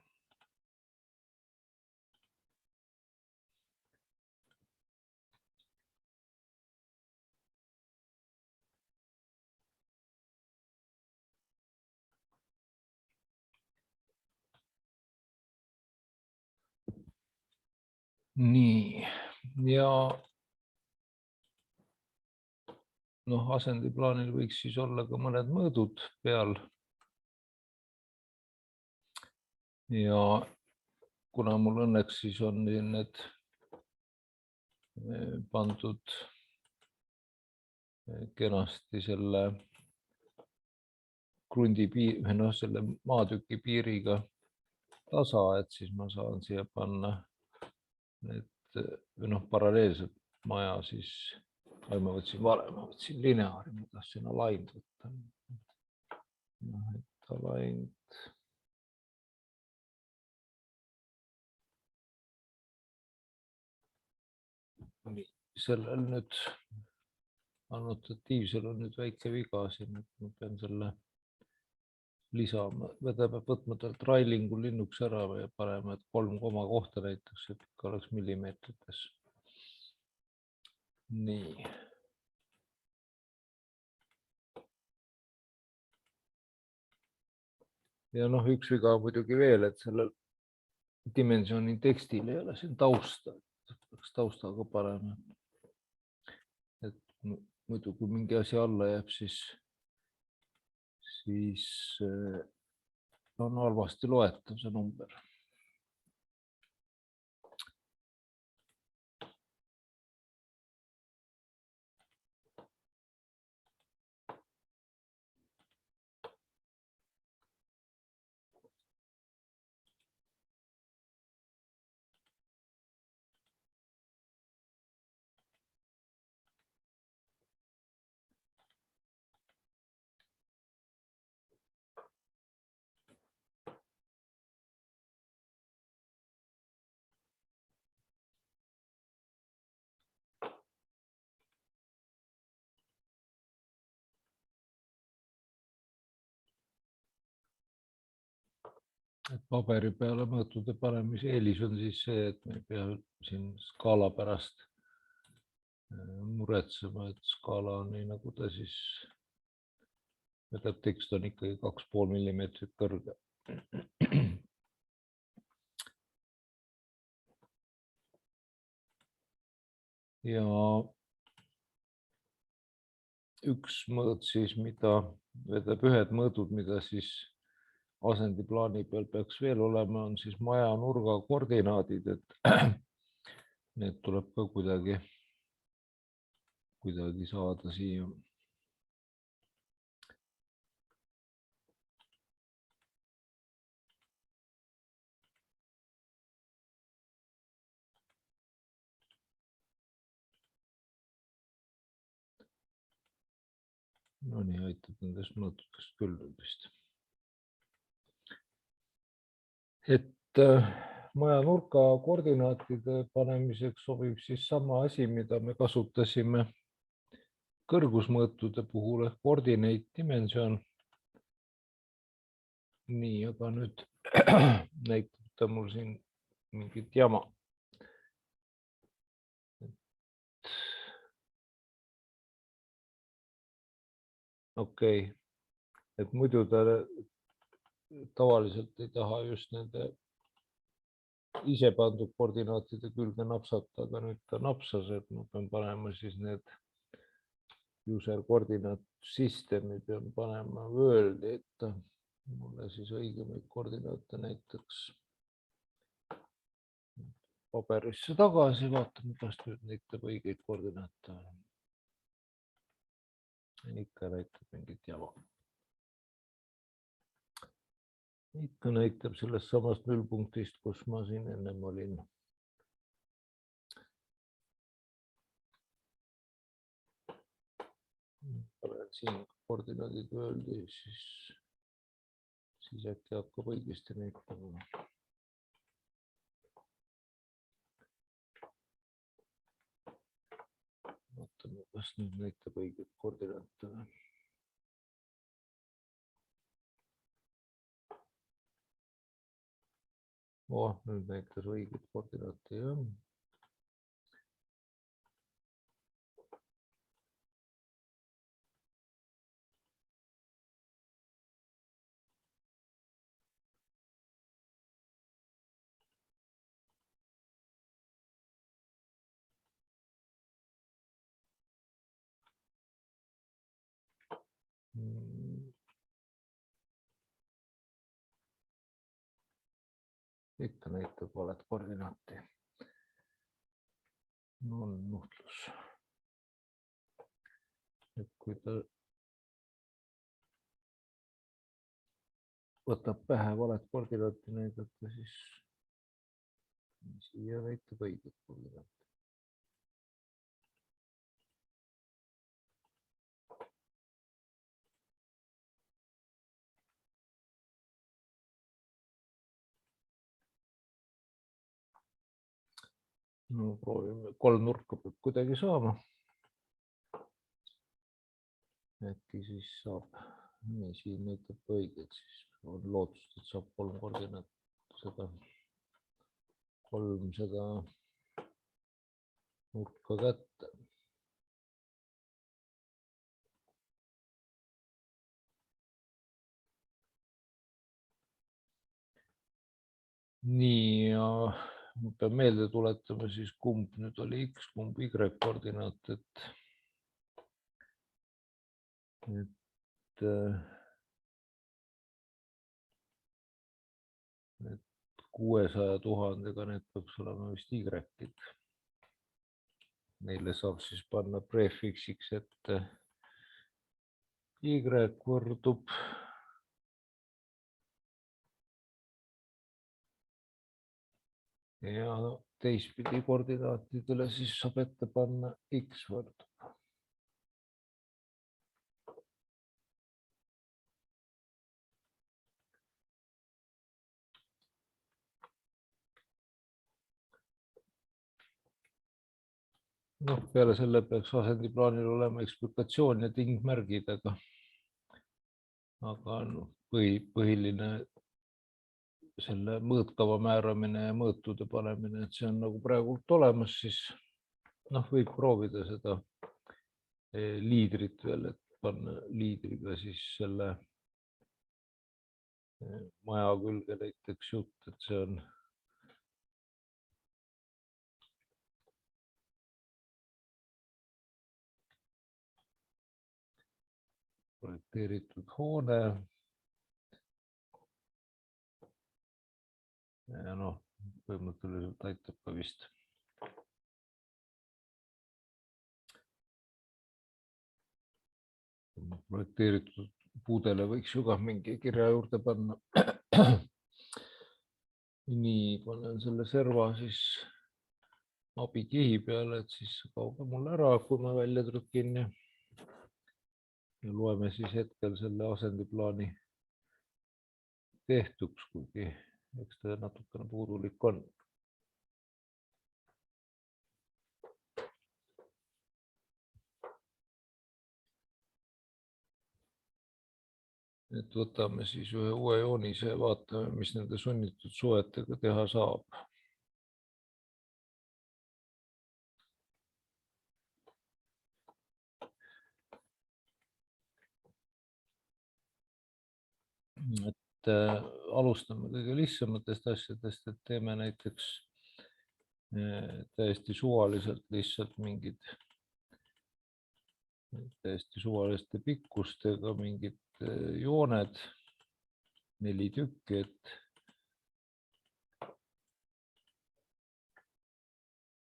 Nii, ja noh, asendiplaanil võiks siis olla ka mõned mõõdud peal. Ja kuna mul õnneks siis on need pandud kenasti selle krundi piir, noh, selle maatüki piiriga tasa, et siis ma saan siia panna need, noh, paralleelselt maja siis, ma võtsin vale, ma võtsin lineaari, ma tahtsin aligned võtta. Aligned. Nii, sellel nüüd annotatiivsel on nüüd väike viga siin, et ma pean selle lisama, peab võtma talt railingu linnuks ära ja panema, et 3 koma kohta näiteks, et ikka oleks millimeetrites. Nii. Ja noh, üks viga muidugi veel, et sellel dimensiooni tekstil ei ole siin tausta, peaks taustaga panema. Et muidu, kui mingi asi alla jääb, siis on halvasti loetav see number. Et paberi peale mõõtude panemise eelis on siis see, et me ei pea siin skaala pärast muretsema, et skaala on nii, nagu ta siis, tekst on ikkagi 2,5 millimeetrit kõrge. Ja üks mõõt siis, mida vedab ühed mõõdud, mida siis asendiplaani peal peaks veel olema, on siis maja nurga koordinaadid, et need tuleb ka kuidagi saada siia. No nii, aitab nendest mõõtudest küll vist. Et maja nurka koordinaatide panemiseks sobib siis sama asi, mida me kasutasime kõrgusmõõtude puhul ehk coordinate dimension. Nii, aga nüüd näitab ta mul siin mingit jama. Okei, et muidu ta tavaliselt ei taha just nende ise pandud koordinaatide külge napsata, aga nüüd ta napsas, et ma pean panema siis need user koordinaat system'i pean panema World'i, et ta mulle siis õigemaid koordinaate näiteks paberisse tagasi, vaatame, kas nüüd näitab õigeid koordinaate. Ikka näitab mingit jama. Ikka näitab sellest samast nullpunktist, kus ma siin ennem olin. Panen siin koordinaadid öeldi, siis äkki hakkab õigesti näitama. Vaatame, kas nüüd näitab õiget koordinaate. Nüüd näitas õiget koordinaati, jah. Ikka näitab valet koordinaati. On nuhtlus. Et kui ta võtab pähe valet koordinaati näidata, siis siia näitab õiget koordinaati. No proovime, kolm nurka peab kuidagi saama. Äkki siis saab, nii siin näitab õiget, siis on lootust, et saab kolm koordinaat, seda nurka kätte. Nii, ja ma pean meelde tuletama siis, kumb nüüd oli X, kumb Y koordinaat, et 600 000-ga need peaks olema vist Y-id. Neile saab siis panna prefiksiks, et Y võrdub ja teistpidi koordinaatidele siis saab ette panna X võrdub. Noh, peale selle peaks asendiplaanil olema eksplikatsioon ja tingmärgid, aga põhiline selle mõõtkava määramine ja mõõtude panemine, et see on nagu praegult olemas, siis võib proovida seda liidrit veel, et panna liidriga siis selle maja külge näiteks jutt, et see on projekteeritud hoone. Ja põhimõtteliselt aitab ka vist. Projekteeritud puudele võiks ju ka mingi kirja juurde panna. Nii, panen selle serva siis abikihi peale, et siis kaob mul ära, kui ma välja trükin. Ja loeme siis hetkel selle asendiplaani tehtuks, kuigi eks ta natukene puudulik on. Et võtame siis ühe uue joonise ja vaatame, mis nende sunnitud suhetega teha saab. Et alustame kõige lihtsamatest asjadest, et teeme näiteks täiesti suvaliselt lihtsalt mingid täiesti suvaliste pikkustega mingid jooned, 4 tükki, et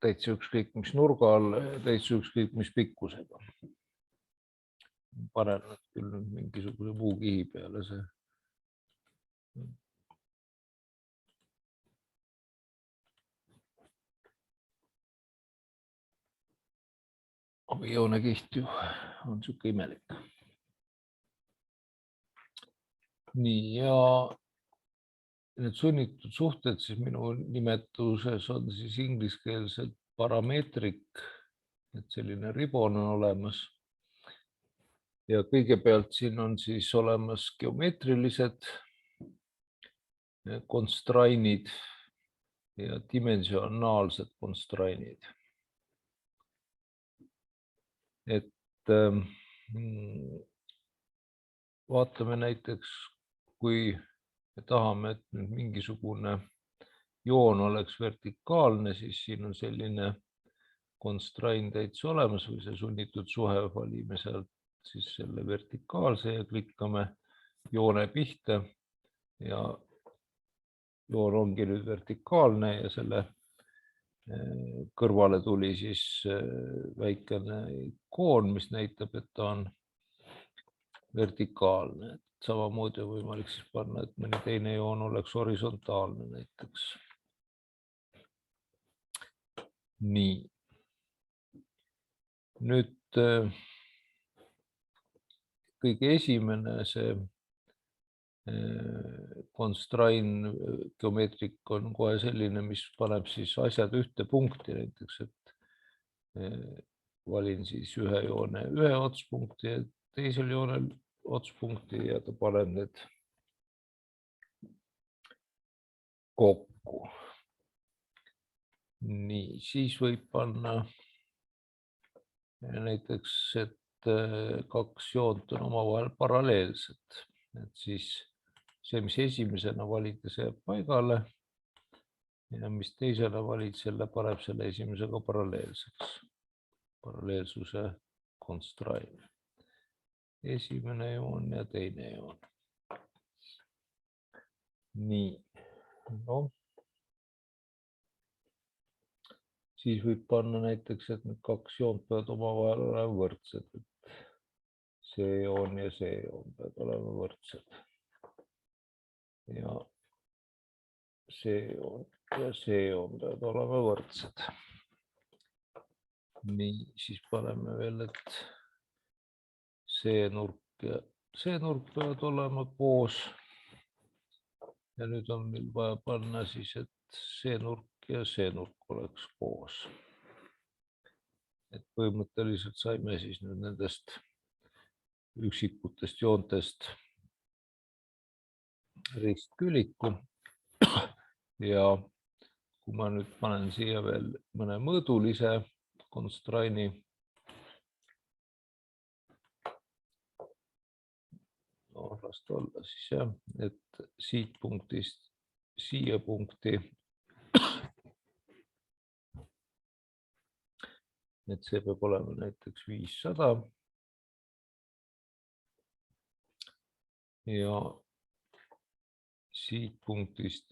täitsa ükskõik mis nurga all, täitsa ükskõik mis pikkusega. Panen nad küll nüüd mingisuguse muu kihi peale see. Joone-kiht ju on sihuke imelik. Nii, ja need sunnitud suhted siis minu nimetuses on siis ingliskeelselt parameetrik, et selline ribon on olemas. Ja kõigepealt siin on siis olemas geomeetrilised constrained ja dimensionaalsed constrained. Et vaatame näiteks, kui me tahame, et nüüd mingisugune joon oleks vertikaalne, siis siin on selline constraint täitsa olemas või see sunnitud suhe, valime sealt siis selle vertikaalse ja klikkame joone pihta ja joon ongi nüüd vertikaalne ja selle kõrvale tuli siis väikene ikoon, mis näitab, et ta on vertikaalne. Samamoodi on võimalik siis panna, et mõni teine joon oleks horisontaalne näiteks. Nii. Nüüd kõige esimene see constraint geomeetrik on kohe selline, mis paneb siis asjad ühte punkti näiteks, et valin siis ühe joone ühe otspunkti ja teisel joonel otspunkti ja ta paneb need kokku. Nii, siis võib panna näiteks, et 2 joont on omavahel paralleelsed, et siis see, mis esimesena valid, see jääb paigale ja mis teisena valid, selle paneb selle esimesega paralleelseks. Paralleelsuse constraint. Esimene joon ja teine joon. Nii, siis võib panna näiteks, et need 2 joont peavad omavahel olema võrdsed. See joon ja see joon peavad olema võrdsed. Ja see joon ja see joon peavad olema võrdsed. Nii, siis paneme veel, et see nurk ja see nurk peavad olema koos. Ja nüüd on meil vaja panna siis, et see nurk ja see nurk oleks koos. Et põhimõtteliselt saime siis nüüd nendest üksikutest joontest ristküliku. ja kui ma nüüd panen siia veel mõne mõõdulise constraint'i, las ta olla siis jah, et siit punktist siia punkti, et see peab olema näiteks 500 ja siit punktist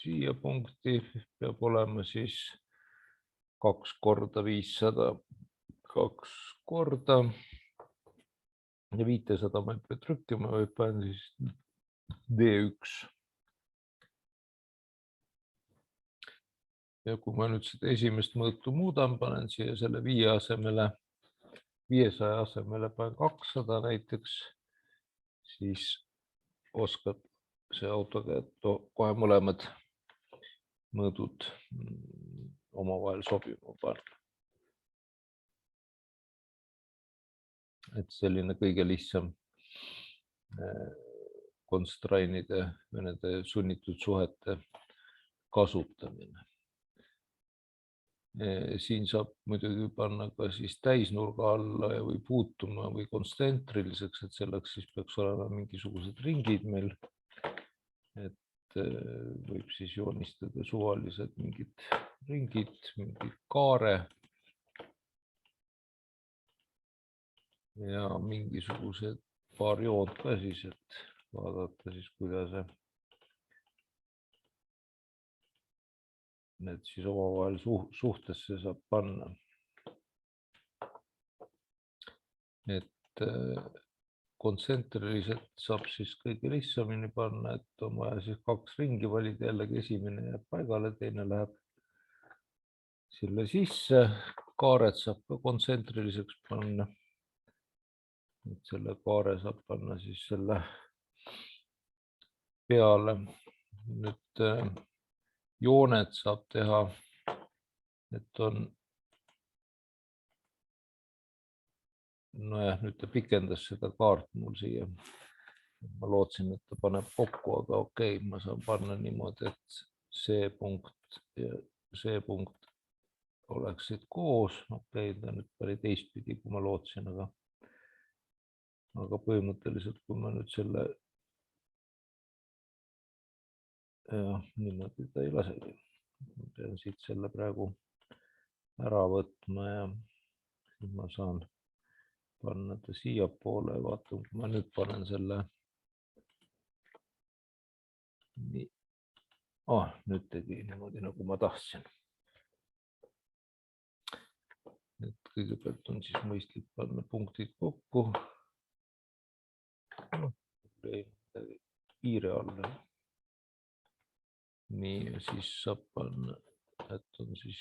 siia punkti peab olema siis 2 korda 500, 2 korda ja 500 ma ei pea trükkima, vaid panen siis D1. Ja kui ma nüüd seda esimest mõõtu muudan, panen siia selle 500 asemele panen 200 näiteks, siis oskab see AutoCAD kohe mõlemad mõõdud omavahel sobima panna. Et selline kõige lihtsam constraint'ide või nende sunnitud suhete kasutamine. Siin saab muidugi panna ka siis täisnurga alla või puutuma või konstsentriliseks, et selleks siis peaks olema mingisugused ringid meil. Et võib siis joonistada suvalised mingid ringid, mingi kaare ja mingisugused paar joont ka siis, et vaadata siis, kuidas need siis omavahel suhtesse saab panna. Et kontsentriliselt saab siis kõige lihtsamini panna, et on vaja siis 2 ringi valida, jällegi esimene jääb paigale, teine läheb selle sisse. Kaared saab ka kontsentriliseks panna. Et selle kaare saab panna siis selle peale. Nüüd jooned saab teha, et on, nojah, nüüd ta pikendas seda kaart mul siia. Ma lootsin, et ta paneb kokku, aga okei, ma saan panna niimoodi, et see punkt ja see punkt oleksid koos. Okei, ta nüüd pani teistpidi, kui ma lootsin, aga põhimõtteliselt, kui ma nüüd selle niimoodi ta ei lasegi. Ma pean siit selle praegu ära võtma ja siis ma saan panna ta siia poole. Vaatan, kui ma nüüd panen selle. Nii. Nüüd tegi niimoodi, nagu ma tahtsin. Et kõigepealt on siis mõistlik panna punktid kokku. Piire alla. Nii, ja siis saab panna, et on siis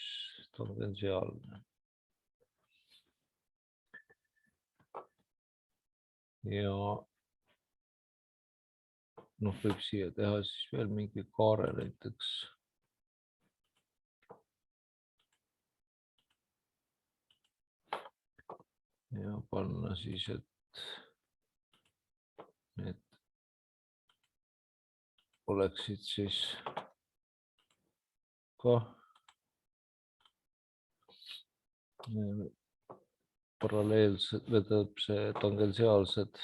tangentsiaalne. Ja võib siia teha siis veel mingi kaare näiteks. Ja panna siis, et need oleksid siis ka paralleelsed, vedab see tangentsiaalsed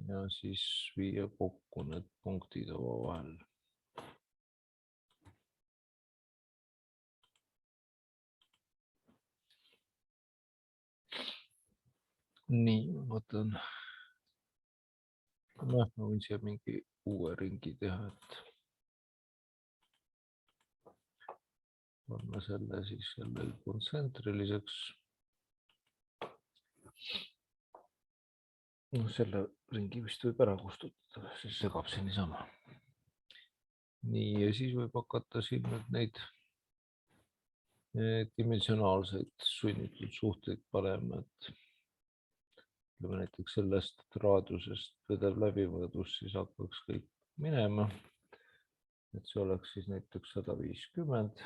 ja siis viia kokku need punktid omavahel. Nii, ma mõtlen, ma võin siia mingi uue ringi teha, et panna selle siis jälle kontsentriliseks. Selle ringi vist võib ära kustutada, siis segab see niisama. Nii, ja siis võib hakata siin nüüd neid dimensionaalseid sunnitud suhteid panema, et näiteks sellest raadiusest vedev läbimõõdus siis hakkaks kõik minema. Et see oleks siis näiteks 150.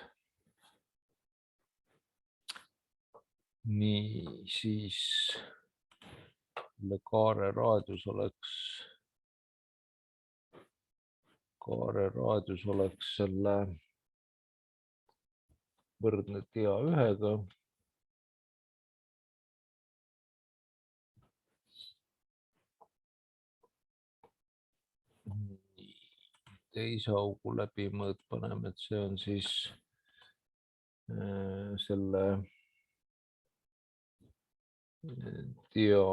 Nii, siis kaare raadius oleks kaare raadius oleks selle võrdne dia 1-ga. Teise augu läbimõõt paneme, et see on siis selle dia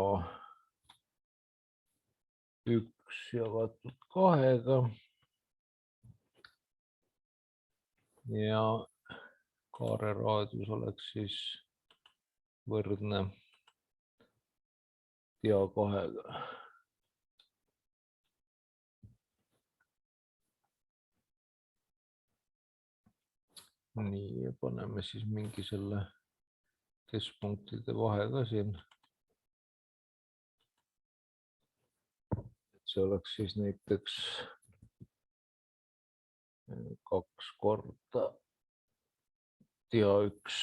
1 jagatud 2-ga ja kaare raadius oleks siis võrdne dia 2-ga. Nii, paneme siis mingi selle keskpunktide vahe ka siin. See oleks siis näiteks 2 korda dia 1.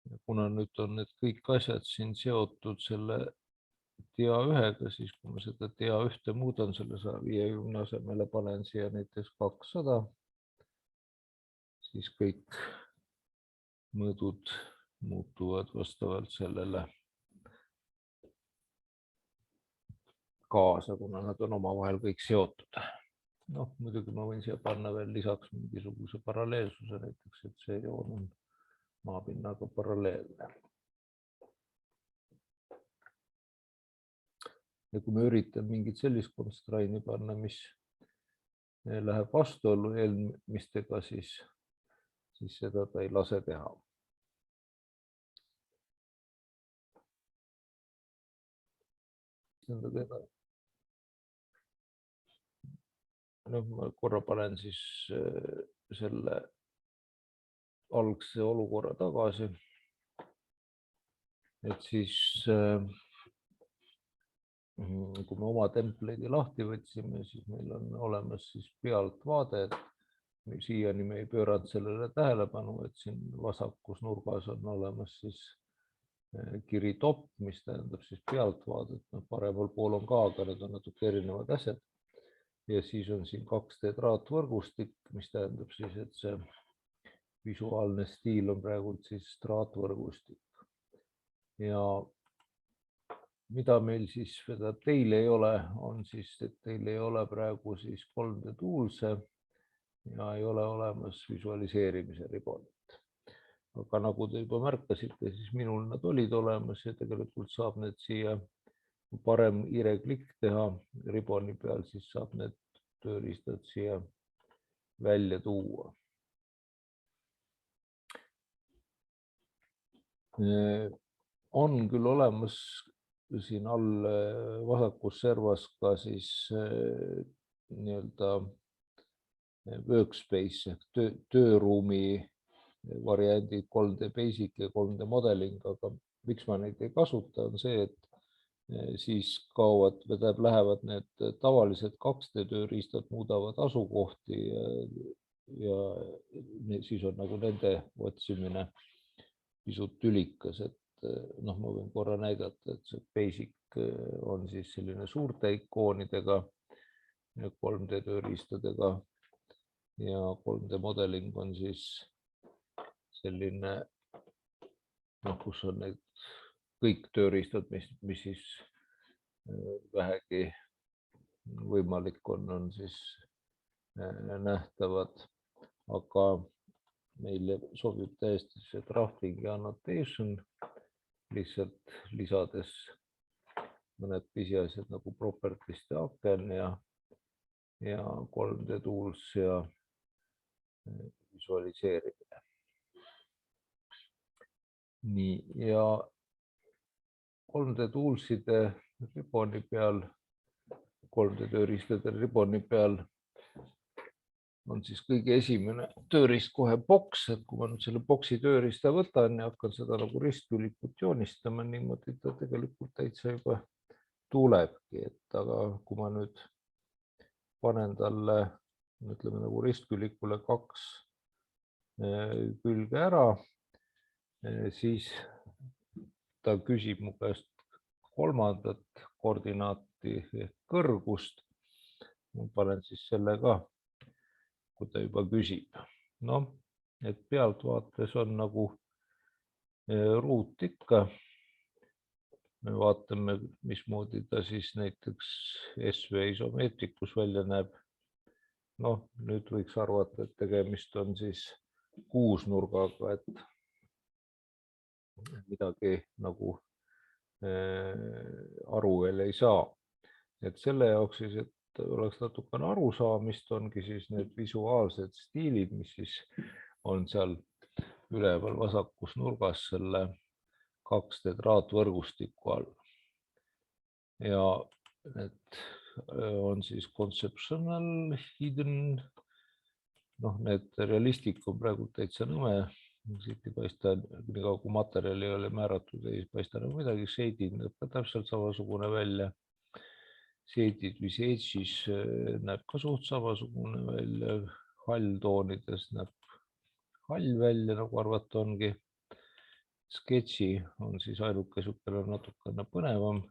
Ja kuna nüüd on need kõik asjad siin seotud selle dia 1-ga, siis kui ma seda dia 1 muudan selle 150 asemele, panen siia näiteks 200, siis kõik mõõdud muutuvad vastavalt sellele kaasa, kuna nad on omavahel kõik seotud. Noh, muidugi ma võin siia panna veel lisaks mingisuguse paralleelsuse, näiteks, et see joon on maapinnaga paralleelne. Ja kui me üritan mingit sellist konstraini panna, mis läheb vastuollu eelmistega, siis seda ta ei lase teha. Ma korra panen siis selle algse olukorra tagasi. Et siis kui me oma template'i lahti võtsime, siis meil on olemas siis pealtvaade. Siiani me ei pööranud sellele tähelepanu, et siin vasakus nurgas on olemas siis kiri top, mis tähendab siis pealtvaadet. Paremal pool on ka, aga need on natuke erinevad asjad. Ja siis on siin 2D traatvõrgustik, mis tähendab siis, et see visuaalne stiil on praegu siis traatvõrgustik. Ja mida meil siis teil ei ole, on siis, et teil ei ole praegu siis 3D tools'e ja ei ole olemas visualiseerimise ribonit. Aga nagu te juba märkasite, siis minul nad olid olemas ja tegelikult saab need siia parem Y-klikk teha riboni peal, siis saab need tööriistad siia välja tuua. On küll olemas siin all vasakus servas ka siis nii-öelda workspace ehk tööruumi variandid 3D Basic ja 3D Modeling, aga miks ma neid ei kasuta, on see, et siis lähevad need tavalised 2D tööriistad, muudavad asukohti ja siis on nagu nende otsimine pisut tülikas, et ma võin korra näidata, et see Basic on siis selline suurte ikoonidega 3D tööriistadega ja 3D Modeling on siis selline, kus on need kõik tööriistad, mis siis vähegi võimalik on siis nähtavad, aga meile sobib täiesti see drafting ja annotation, lihtsalt lisades mõned pisiasjad nagu propertiste aken ja 3D tools ja visualiseerimine. Nii, ja 3D toolside riboni peal, 3D tööriistade riboni peal on siis kõige esimene tööriist kohe boks, et kui ma nüüd selle boksi tööriista võtan ja hakkan seda nagu ristkülikut joonistama, niimoodi ta tegelikult täitsa juba tulebki, et aga kui ma nüüd panen talle, ütleme nagu ristkülikule 2 külge ära, siis ta küsib mu käest kolmandat koordinaati ehk kõrgust. Ma panen siis selle ka, kui ta juba küsib. Noh, et pealtvaates on nagu ruut ikka. Me vaatame, mismoodi ta siis näiteks SV isomeetrikus välja näeb. Noh, nüüd võiks arvata, et tegemist on siis kuusnurgaga, et midagi nagu aru veel ei saa. Et selle jaoks siis, et oleks natukene arusaamist, ongi siis need visuaalsed stiilid, mis siis on seal üleval vasakus nurgas selle 2D traatvõrgustiku all. Ja need on siis conceptual, hidden, noh, need realistik on praegu täitsa nõme, siit ei paista, nii kaua kui materjali ei ole määratud, ei paista nagu midagi, shading näeb ka täpselt samasugune välja. Shaded with edges näeb ka suht samasugune välja, halltoonides näeb hall välja, nagu arvata ongi. Sketši on siis ainuke niisugune natukene põnevam.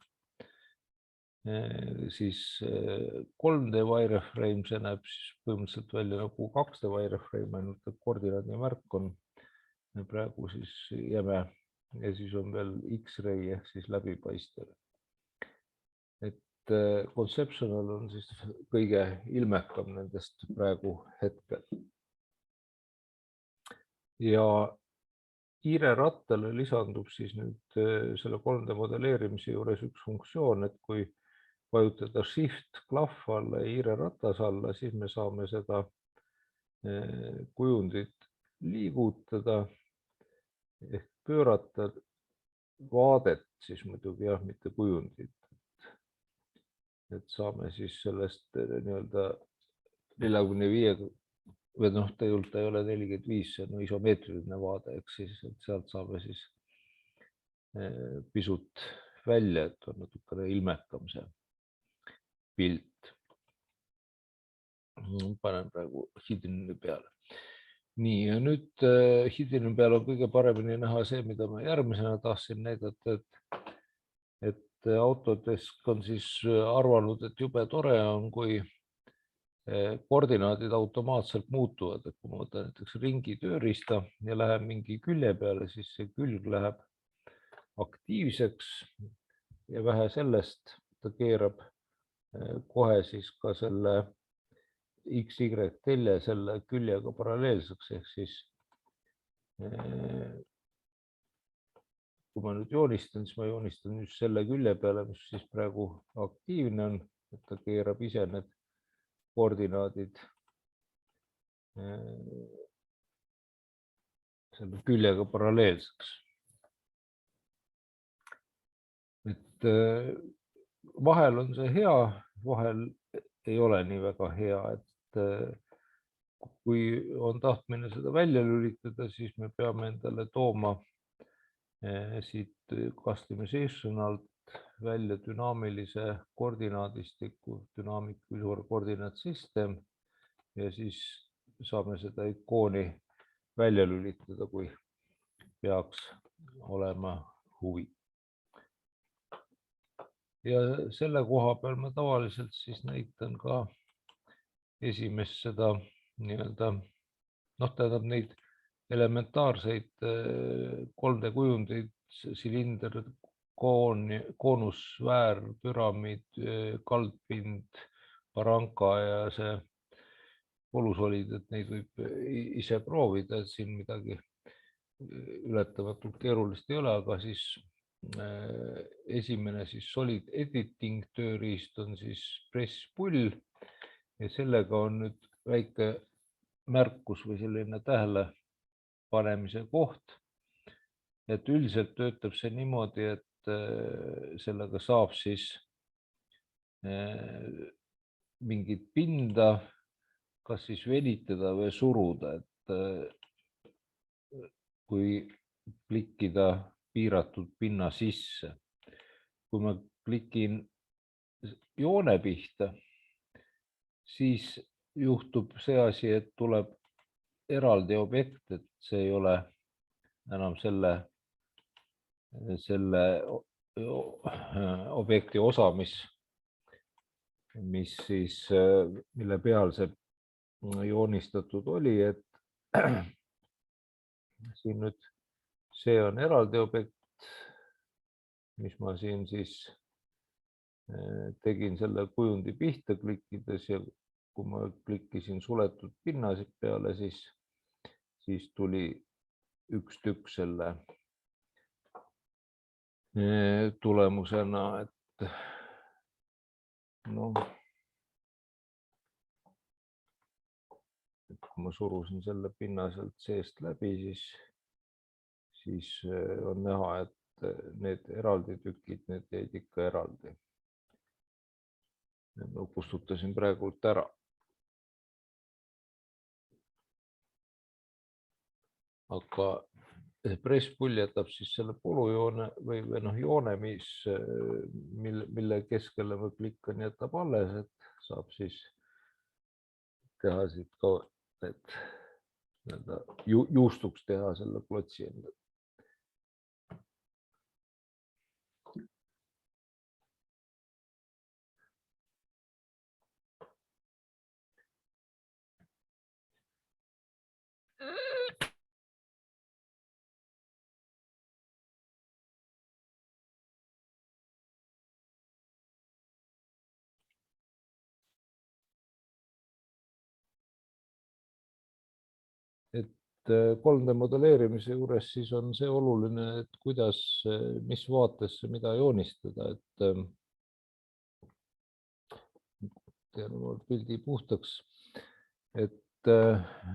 Siis 3D wireframe, see näeb siis põhimõtteliselt välja nagu 2D wireframe, ainult et koordinaadi märk on praegu siis jäme ja siis on veel X-ray ehk siis läbipaistev. Et conceptual on siis kõige ilmekam nendest praegu hetkel. Ja IRE-rattale lisandub siis nüüd selle 3D modelleerimise juures üks funktsioon, et kui vajutada Shift klahv alla ja IRE-ratas alla, siis me saame seda kujundit liigutada ehk pöörata vaadet, siis muidugi jah, mitte kujundit. Et saame siis sellest nii-öelda 45 või noh, ta ei ole 45, see on isomeetriline vaade, ehk siis et sealt saame siis pisut välja, et on natukene ilmekam see pilt. Panen praegu hidden'i peale. Nii, ja nüüd hidden'i peal on kõige paremini näha see, mida ma järgmisena tahtsin näidata, et Autodesk on siis arvanud, et jube tore on, kui koordinaadid automaatselt muutuvad, et kui ma võtan näiteks ringi tööriista ja lähen mingi külje peale, siis see külg läheb aktiivseks ja vähe sellest, ta keerab kohe siis ka selle XY telje selle küljega paralleelseks, ehk siis kui ma nüüd joonistan, siis ma joonistan just selle külje peale, mis siis praegu aktiivne on, et ta keerab ise need koordinaadid selle küljega paralleelseks. Et vahel on see hea, vahel ei ole nii väga hea, et kui on tahtmine seda välja lülitada, siis me peame endale tooma siit customization alt välja dünaamilise koordinaadistiku, dynamic visual coordinate system ja siis saame seda ikooni välja lülitada, kui peaks olema huvi. Ja selle koha peal ma tavaliselt siis näitan ka esimest seda nii-öelda, noh, tähendab neid elementaarseid 3D kujundeid, silinder, koonus, sfäär, püramiid, kaldpind, baranka ja see polusolid, et neid võib ise proovida, et siin midagi ületamatult keerulist ei ole, aga siis esimene siis solid editing tööriist on siis press pull ja sellega on nüüd väike märkus või selline tähelepanemise koht, et üldiselt töötab see niimoodi, et sellega saab siis mingit pinda kas siis venitada või suruda, et kui klikkida piiratud pinna sisse. Kui ma klikin joone pihta, siis juhtub see asi, et tuleb eraldi objekt, et see ei ole enam selle objekti osa, mille peal see joonistatud oli, et siin nüüd see on eraldi objekt, mis ma siin siis tegin selle kujundi pihta klikkides ja kui ma klikkisin suletud pinnase peale, siis tuli üks tükk selle tulemusena, et noh, kui ma surusin selle pinnaselt seest läbi, siis on näha, et need eraldi tükid, need jäid ikka eraldi. Ma kustutasin praegult ära. Aga presspull jätab siis selle polujoone või joone, mille keskele ma klikkan, jätab alles, et saab siis teha siit ka, et juustuks teha selle klotsi enda. Et 3D modelleerimise juures siis on see oluline, et kuidas, mis vaatesse mida joonistada, et teen oma pildi puhtaks, et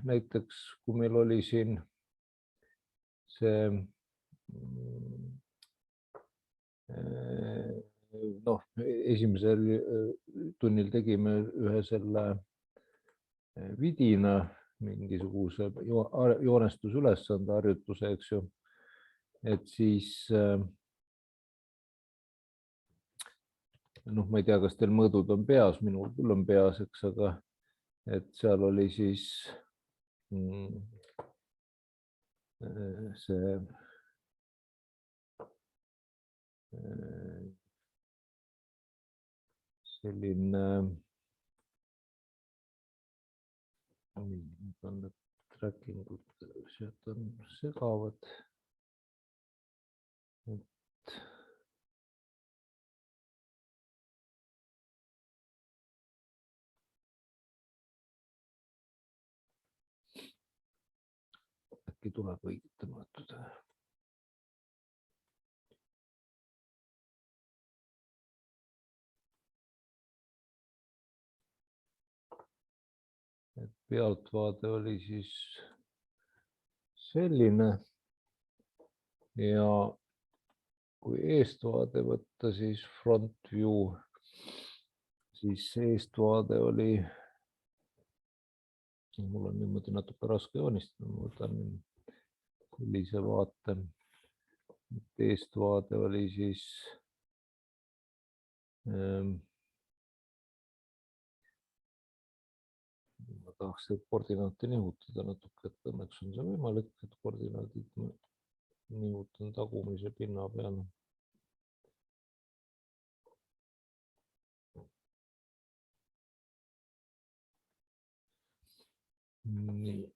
näiteks kui meil oli siin see esimesel tunnil tegime ühe selle vidina mingisuguse joonestusülesande harjutuse, eks ju, et siis ma ei tea, kas teil mõõdud on peas, minul küll on peas, eks, aga et seal oli siis see selline trackingud sealt on segavad. Äkki tuleb õigete mõõtuda. Pealtvaade oli siis selline ja kui eestvaade võtta, siis front view, siis eestvaade oli, mul on niimoodi natuke raske joonistada, ma võtan sellise vaate, eestvaade oli siis ma tahaks koordinaate nihutada natuke, et õnneks on see võimalik, et koordinaadid nihutan tagumise pinna peale. Nii.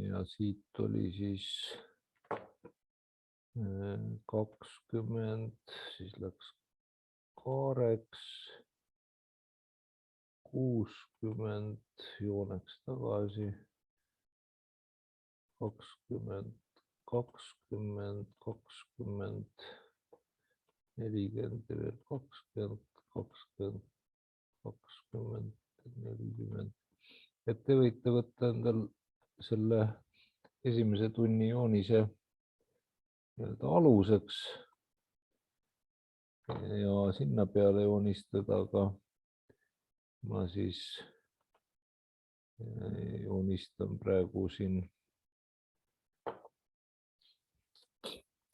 Ja siit oli siis 20, siis läks kaareks 60 jooneks tagasi 20, 20, 20, 40 ja veel 20, 20, 20, 40. Et te võite võtta endal selle esimese tunni joonise aluseks ja sinna peale joonistada, aga ma siis joonistan praegu siin,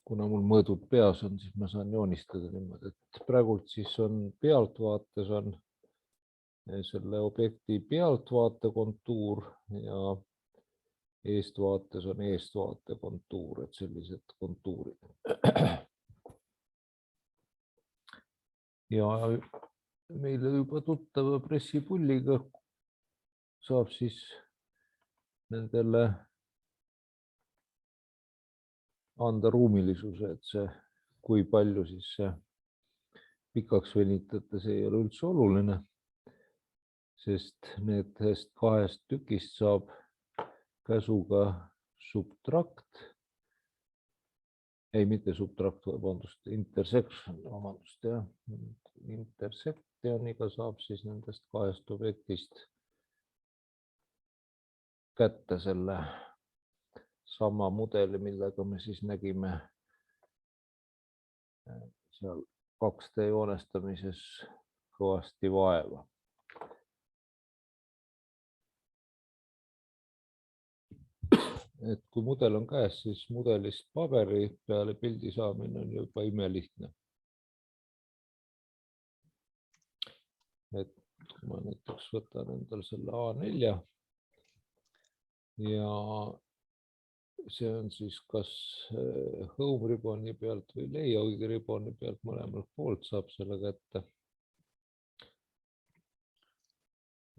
kuna mul mõõdud peas on, siis ma saan joonistada niimoodi, et praegult siis on pealtvaates on selle objekti pealtvaate kontuur ja eestvaates on eestvaate kontuur, et sellised kontuurid. Ja meile juba tuttava pressipulliga saab siis nendele anda ruumilisuse, et see, kui palju siis see pikaks venitata, see ei ole üldse oluline, sest nendest kahest tükist saab käsuga subtrakt, ei mitte subtrakt, vabandust, intersection, vabandust, jah, intersektioniga saab siis nendest kahest objektist kätte selle sama mudeli, millega me siis nägime seal 2D joonestamises kõvasti vaeva. Et kui mudel on käes, siis mudelist paberi peale pildi saamine on juba imelihtne. Et kui ma näiteks võtan endal selle A4 ja see on siis kas home ribboni pealt või layout'i ribboni pealt, mõlemalt poolt saab selle kätte.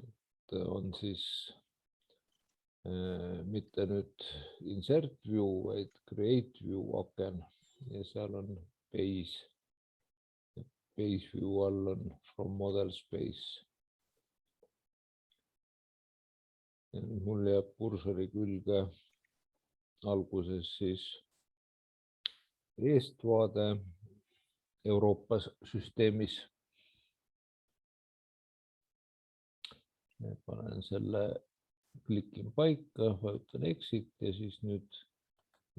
Et on siis mitte nüüd insert view, vaid create view aken ja seal on base. Base view all on from model space. Ja mul jääb kursori külge alguses siis eestvaade Euroopa süsteemis. Panen selle, klikin paika, vajutan exit ja siis nüüd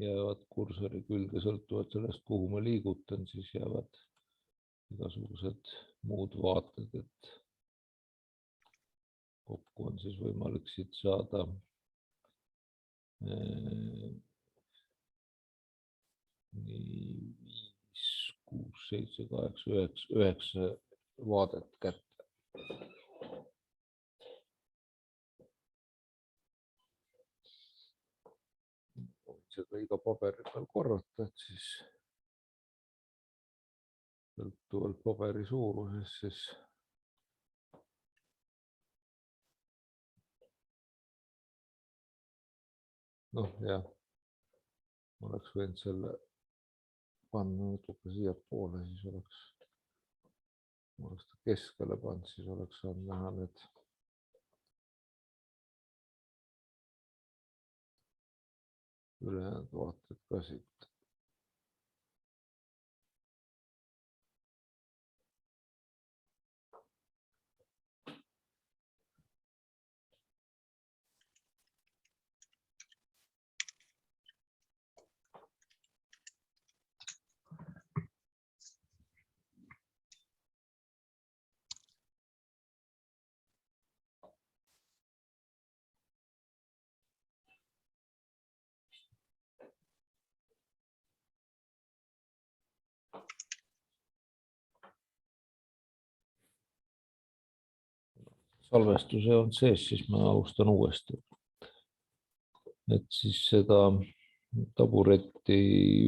jäävad kursori külge, sõltuvalt sellest, kuhu ma liigutan, siis jäävad igasugused muud vaated, et kokku on siis võimalik siit saada 5, 6, 7, 8, 9 vaadet kätte. Seda iga paberi peal korrata, et siis sõltuvalt paberi suurusest siis jah, oleks võinud selle panna natuke siiapoole, siis oleks ta keskele pannud, siis oleks saanud näha need ülejäänud vaated ka siit. Salvestuse on sees, siis ma alustan uuesti. Et siis seda taburetti,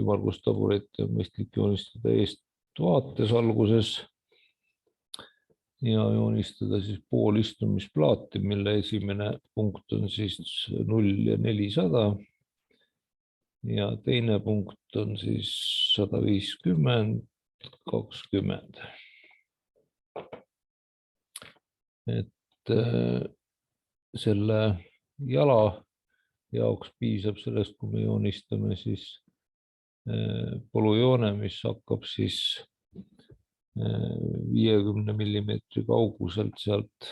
ümmargustaburetti on mõistlik joonistada eestvaates alguses ja joonistada siis pool istumisplaati, mille esimene punkt on siis 0 ja 400 ja teine punkt on siis 150, 20. Et selle jala jaoks piisab sellest, kui me joonistame siis polujoone, mis hakkab siis 50 millimeetri kauguselt sealt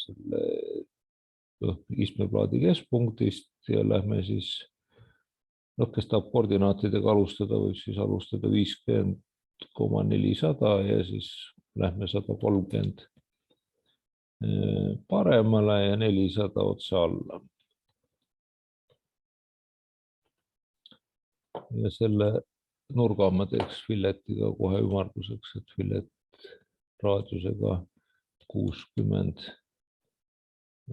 selle istmeplaadi keskpunktist ja lähme siis, kes tahab koordinaatidega alustada, võib siis alustada 50,400 ja siis lähme 130 paremale ja 400 otse alla. Ja selle nurga ma teeks filletiga kohe ümarduseks, et fillet raadiusega 60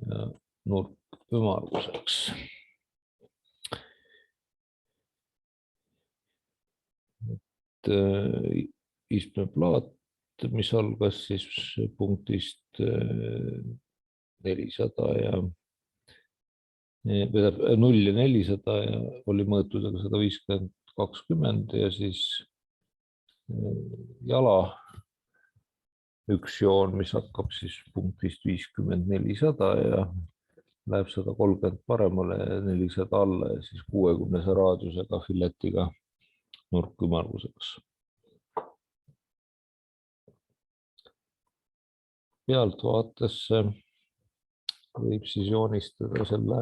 ja nurk ümarduseks. Istmeplaat, mis algas siis punktist 400 ja 0 ja 400 ja oli mõõtudega 150, 20 ja siis jala üks joon, mis hakkab siis punktist 50, 400 ja läheb 130 paremale ja 400 alla ja siis 60 raadiusega filletiga nurkümarguseks. Pealtvaatesse võib siis joonistada selle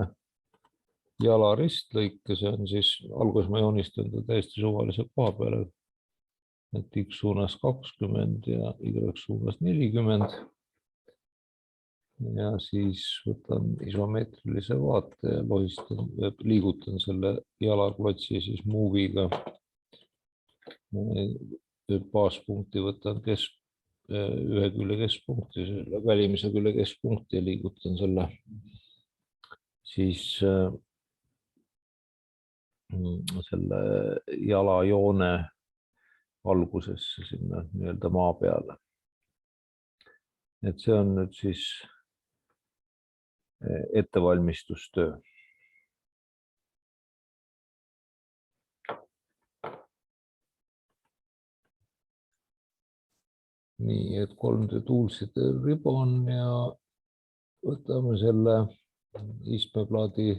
jala ristlõike, see on siis, alguses ma joonistan ta täiesti suvalise koha peale, et X suunas 20 ja Y suunas 40. Ja siis võtan isomeetrilise vaate ja lohistan, liigutan selle jalaklotsi siis move'iga. Baaspunkti võtan ühe külje keskpunkti, selle välimise külje keskpunkti ja liigutan selle siis selle jalajoone algusesse sinna nii-öelda maa peale. Et see on nüüd siis ettevalmistustöö. Nii, et 3D Toolside ribon ja võtame selle istmeplaadi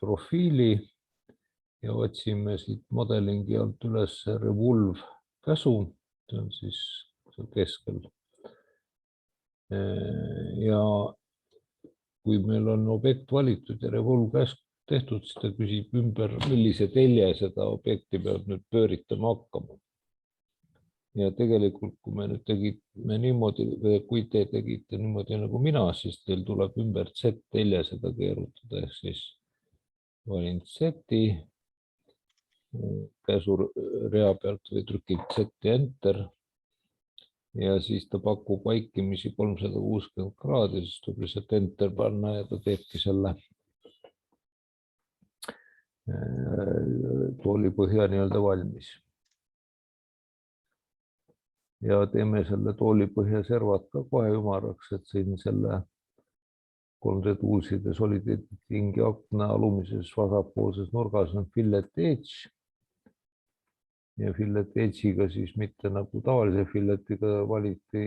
profiili ja otsime siit modelingi alt üles Revolve käsu, see on siis keskel. Ja kui meil on objekt valitud ja Revolve käsk tehtud, siis ta küsib ümber, millise telje seda objekti peab nüüd pööritama hakkama. Ja tegelikult, kui me nüüd tegime niimoodi, või kui te tegite niimoodi nagu mina, siis teil tuleb ümber Z-telje seda keerutada, ehk siis valin Z-i käsurea pealt või trükib Z-i Enter ja siis ta pakub vaikimisi 360 kraadi, siis tuleb lihtsalt Enter panna ja ta teebki selle toolipõhja nii-öelda valmis. Ja teeme selle toolipõhja servad ka kohe ümaraks, et siin selle 3D Toolside Soliditetingi akna alumises vasakpoolses nurgas on fillet edge. Ja fillet edge'iga siis mitte nagu tavalise filletiga valiti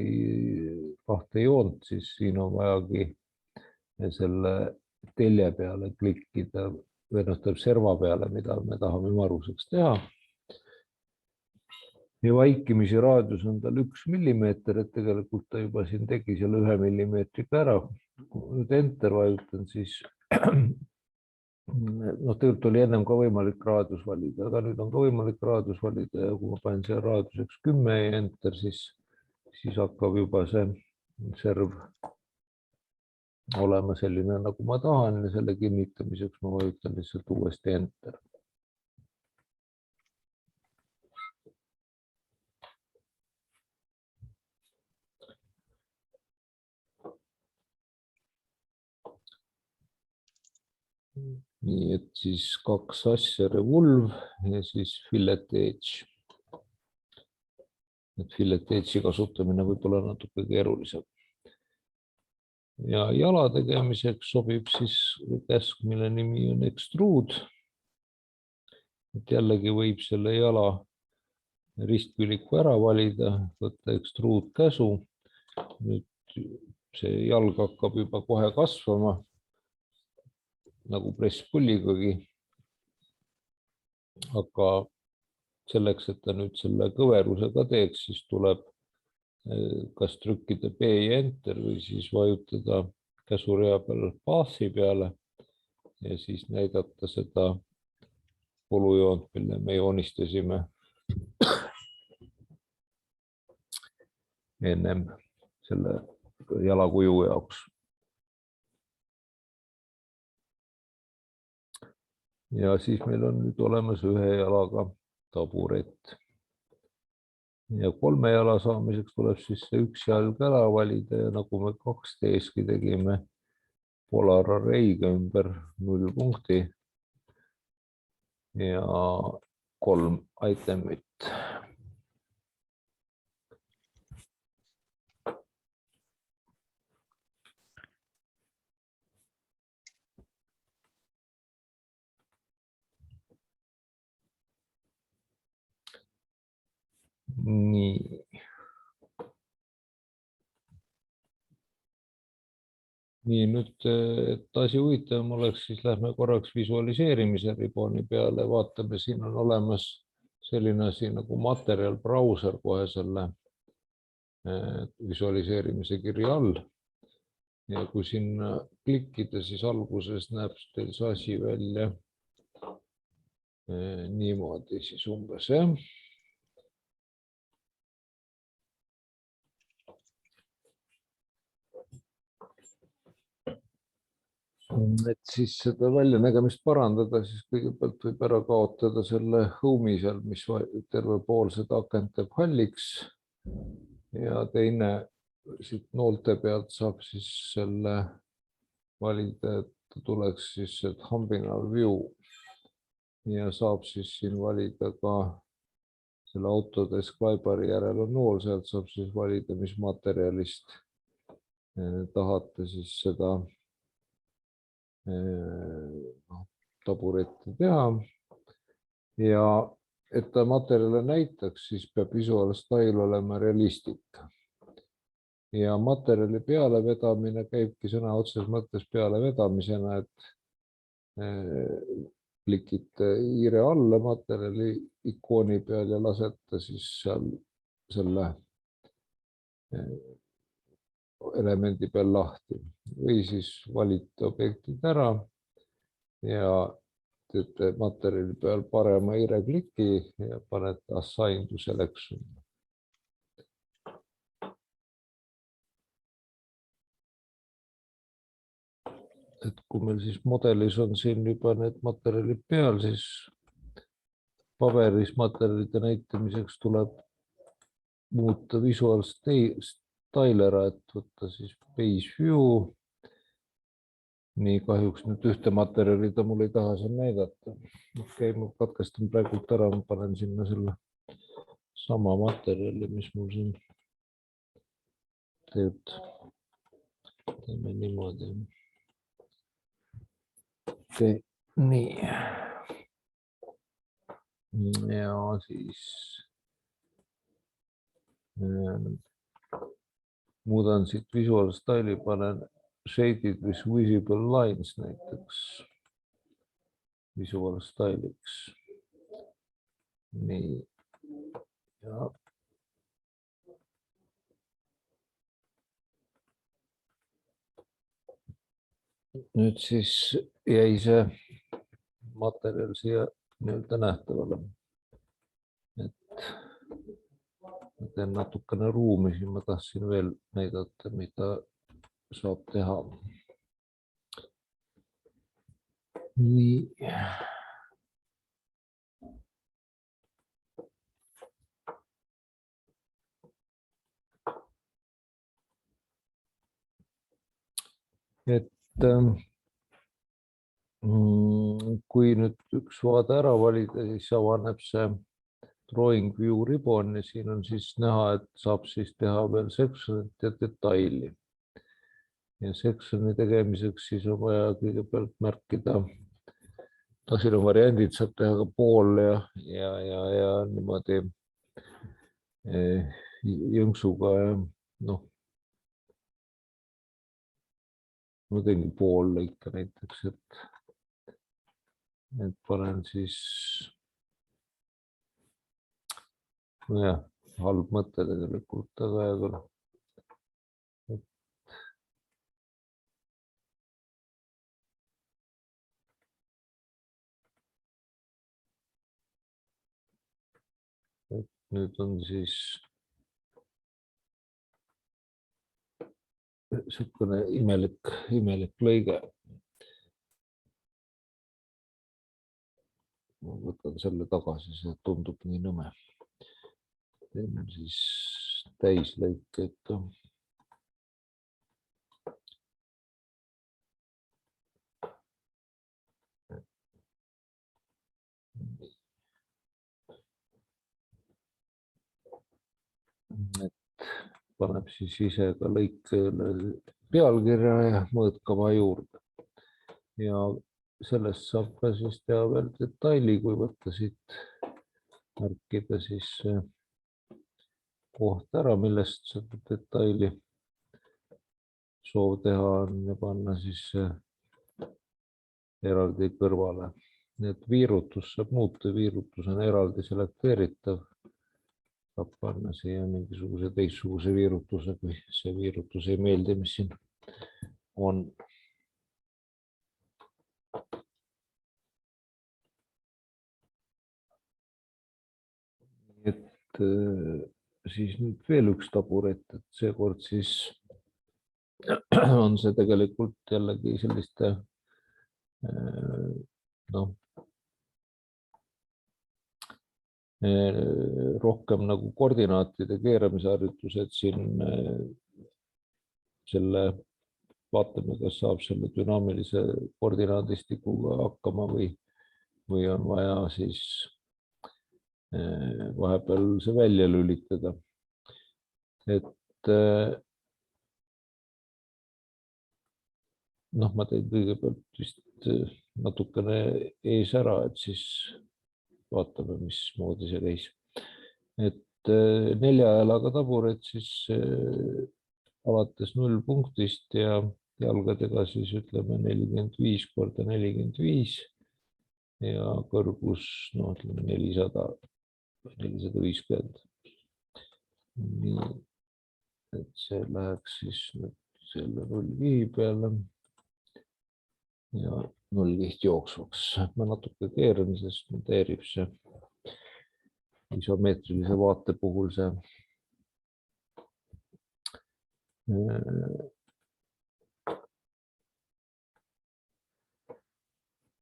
kahte joont, siis siin on vajagi selle telje peale klikkida või noh, serva peale, mida me tahame ümaruseks teha. Ja vaikimisi raadius on tal 1 millimeeter, et tegelikult ta juba siin tegi selle 1 millimeetriga ära. Kui nüüd Enter vajutan, siis tegelikult oli ennem ka võimalik raadius valida, aga nüüd on ka võimalik raadius valida ja kui ma panen selle raadiuseks 10 ja Enter, siis hakkab juba see serv olema selline, nagu ma tahan ja selle kinnitamiseks ma vajutan lihtsalt uuesti Enter. Nii, et siis 2 asja, Revolve ja siis fillet edge. Et fillet edge'i kasutamine võib olla natuke keerulisem. Ja jala tegemiseks sobib siis käsk, mille nimi on extrude. Et jällegi võib selle jala ristküliku ära valida, võtta extrude käsu. Nüüd see jalg hakkab juba kohe kasvama. Nagu presspulligagi, aga selleks, et ta nüüd selle kõveruse ka teeks, siis tuleb kas trükkida B ja Enter või siis vajutada käsurea peal path'i peale ja siis näidata seda polujoont, mille me joonistasime ennem selle jalakuju jaoks. Ja siis meil on nüüd olemas ühe jalaga taburet. ja 3 jala saamiseks tuleb siis see 1 jalg ära valida ja nagu me 2D-ski tegime polar array'ga ümber 0 punkti ja 3 item'it. Nii. Nii, nüüd, et asi huvitavam oleks, siis lähme korraks visualiseerimise ribboni peale, vaatame, siin on olemas selline asi nagu materjal brauser kohe selle visualiseerimise kirja all. Ja kui sinna klikkida, siis alguses näeb teil see asi välja niimoodi siis umbes, jah. Et siis seda väljanägemist parandada, siis kõigepealt võib ära kaotada selle home'i seal, mis terve pool seda akent teeb halliks. Ja teine siit noolte pealt saab siis selle valida, et tuleks siis thumbnail view ja saab siis siin valida ka selle autodescriber'i järel on nool, sealt saab siis valida, mis materjalist tahate siis seda taburetti teha ja et ta materjale näitaks, siis peab visual style olema realistik. Ja materjali pealevedamine käibki sõna otseses mõttes pealevedamisena, et klikite hiire alla materjali ikooni peal ja lasete siis seal selle elemendi peal lahti või siis valite objektid ära ja teete materjali peal parema hiirekliki ja panete assign to selection. Et kui meil siis modelis on siin juba need materjalid peal, siis paberis materjalide näitamiseks tuleb muuta visual style ära, et võtta siis base view. Nii, kahjuks nüüd ühte materjali ta mul ei taha seal näidata. Okei, ma katkestan praegult ära, ma panen sinna selle sama materjali, mis mul siin teeb. Teeme niimoodi. Okei, nii. Ja siis muudan siit visual style'i, panen shaded with visible lines näiteks visual style'iks. Nii. Ja. Nüüd siis jäi see materjal siia nii-öelda nähtavale. Et ma teen natukene ruumi, siin ma tahtsin veel näidata, mida saab teha. Nii. Et kui nüüd üks vaade ära valida, siis avaneb see drawing view ribbon ja siin on siis näha, et saab siis teha veel section'it ja detaili. Ja section'i tegemiseks siis on vaja kõigepealt märkida, siin on variandid, saab teha ka pool ja niimoodi jõnksuga ja noh, ma teengi pool lõike näiteks, et panen siis, nojah, halb mõte tegelikult, aga hea küll. Nüüd on siis niisugune imelik lõige. Ma võtan selle tagasi, see tundub nii nõme. teeme siis täislõike ikka. Et paneb siis ise ka lõikele pealkirja ja mõõtkava juurde. Ja sellest saab ka siis teha veel detaili, kui võtta siit, märkida siis koht ära, millest seda detaili soov teha on ja panna siis eraldi kõrvale. Nii et viirutus saab muuta, viirutus on eraldi selekteeritav. Saab panna siia mingisuguse teistsuguse viirutuse, kui see viirutus ei meeldi, mis siin on. Et siis nüüd veel üks taburet, et seekord siis on see tegelikult jällegi selliste rohkem nagu koordinaatide keeramise harjutused siin selle vaatame, kas saab selle dünaamilise koordinaadistikuga hakkama või on vaja siis vahepeal see välja lülitada. Et ma tein kõigepealt vist natukene ees ära, et siis vaatame, mismoodi see käis. Et 4 jalaga taburet siis alates 0 punktist ja jalgadega siis ütleme 45 korda 45 ja kõrgus ütleme 400 või 450. Nii, et see läheks siis nüüd selle nullkihi peale ja nullkiht jooksvaks. Ma natuke keeran, sest noteerib see isomeetrilise vaate puhul see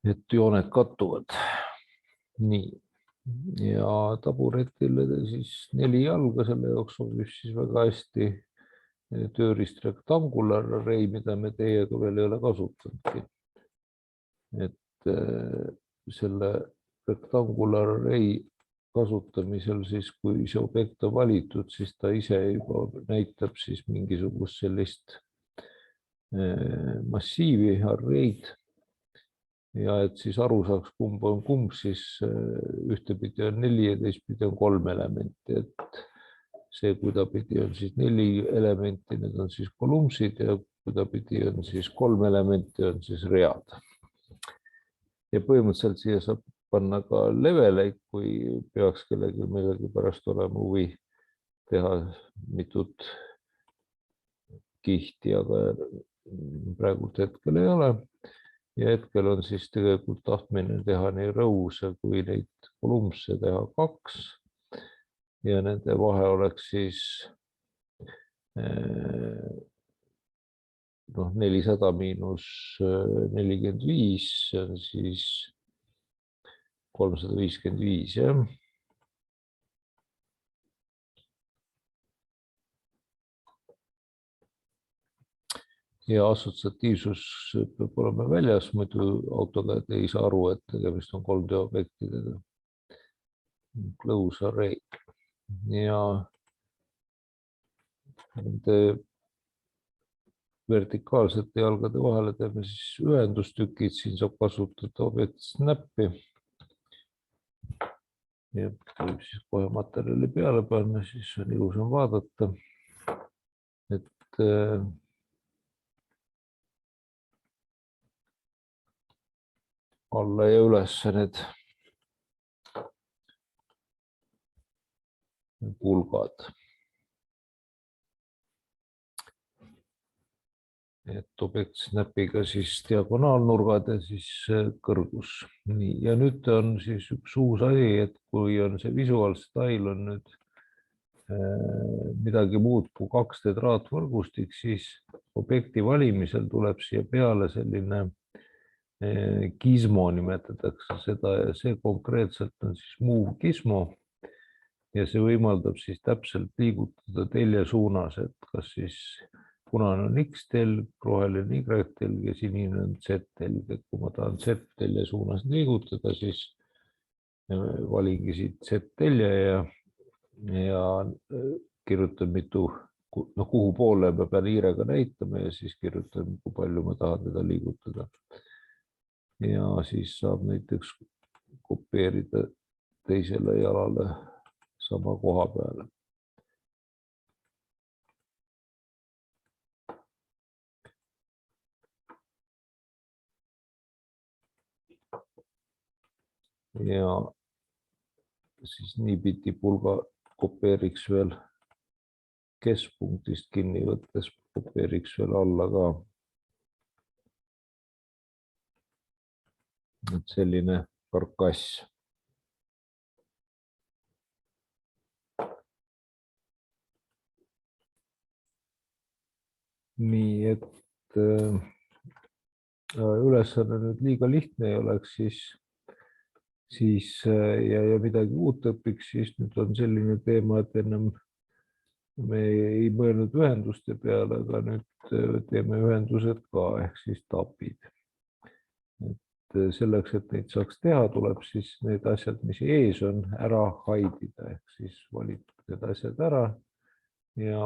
et jooned kattuvad. Nii. Ja taburetile siis 4 jalga, selle jaoks sobib siis väga hästi tööriist rectangular array, mida me teiega veel ei ole kasutanudki. Et selle rectangular array kasutamisel siis, kui see objekt on valitud, siis ta ise juba näitab siis mingisugust sellist massiivi array'd. Ja et siis aru saaks, kumb on kumb, siis ühtepidi on 4 ja teistpidi on 3 elementi. Et see, kuidapidi on siis 4 elementi, need on siis kolumnsid ja kuidapidi on siis 3 elementi, on siis read. Ja põhimõtteliselt siia saab panna ka leveleid, kui peaks kellelgi millegi pärast olema huvi teha mitut kihti, aga praegult hetkel ei ole. Ja hetkel on siis tegelikult tahtmine teha nii rõuse kui neid kolumnse teha 2 ja nende vahe oleks siis 400 miinus 45, see on siis 355, jah. Ja assotsiatiivsus peab olema väljas, muidu AutoCAD ei saa aru, et tegemist on 3D objektidega. Close array. Ja nende vertikaalsete jalgade vahele teeme siis ühendustükid, siin saab kasutada objekt snappi. Ja võib siis kohe materjali peale panna, siis on ilusam vaadata. Et alla ja üles need pulgad. Et objekt snapiga siis diagonaalnurgad ja siis kõrgus. Nii, ja nüüd on siis üks uus asi, et kui on see visual style on nüüd midagi muud kui 2D traatvõrgustik, siis objekti valimisel tuleb siia peale selline gizmo nimetatakse seda ja see konkreetselt on siis move gizmo. ja see võimaldab siis täpselt liigutada telje suunas, et kas siis punane on X-telg, roheline Y-telg ja sinine on Z-telg, et kui ma tahan Z-telje suunas liigutada, siis valingi siit Z-telje ja kirjutan kuhu poole ma pean hiirega näitama ja siis kirjutan, kui palju ma tahan teda liigutada. Ja siis saab näiteks kopeerida teisele jalale sama koha peale. Ja siis niipidi pulga kopeeriks veel keskpunktist kinni võttes, kopeeriks veel alla ka. Et selline karkass. Nii, et ülesanne nüüd liiga lihtne ei oleks, siis ja midagi uut õpiks, siis nüüd on selline teema, et ennem me ei mõelnud ühenduste peale, aga nüüd teeme ühendused ka, ehk siis tapid. Et selleks, et neid saaks teha, tuleb siis need asjad, mis ees on, ära haidida, ehk siis valid need asjad ära ja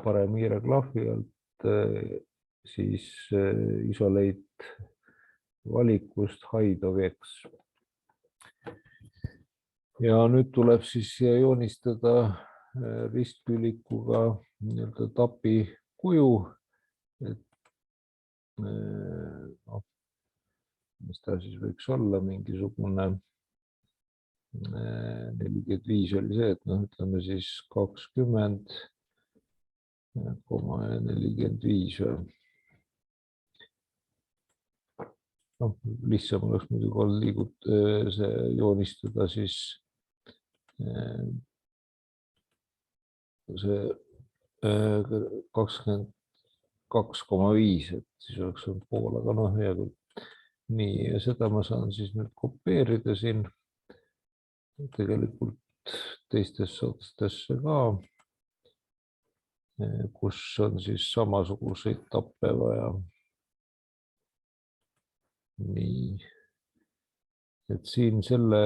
parem hiire klahvi alt siis isolate valikust hide objects. Ja nüüd tuleb siis siia joonistada ristkülikuga nii-öelda tapi kuju, et mis ta siis võiks olla, mingisugune 45 oli see, et ütleme siis 20,45 või. Lihtsam oleks muidugi olnud joonistada siis see 22,5, et siis oleks olnud pool, aga hea küll. Nii, ja seda ma saan siis nüüd kopeerida siin tegelikult teistesse otstesse ka, kus on siis samasuguseid tappe vaja. Nii, et siin selle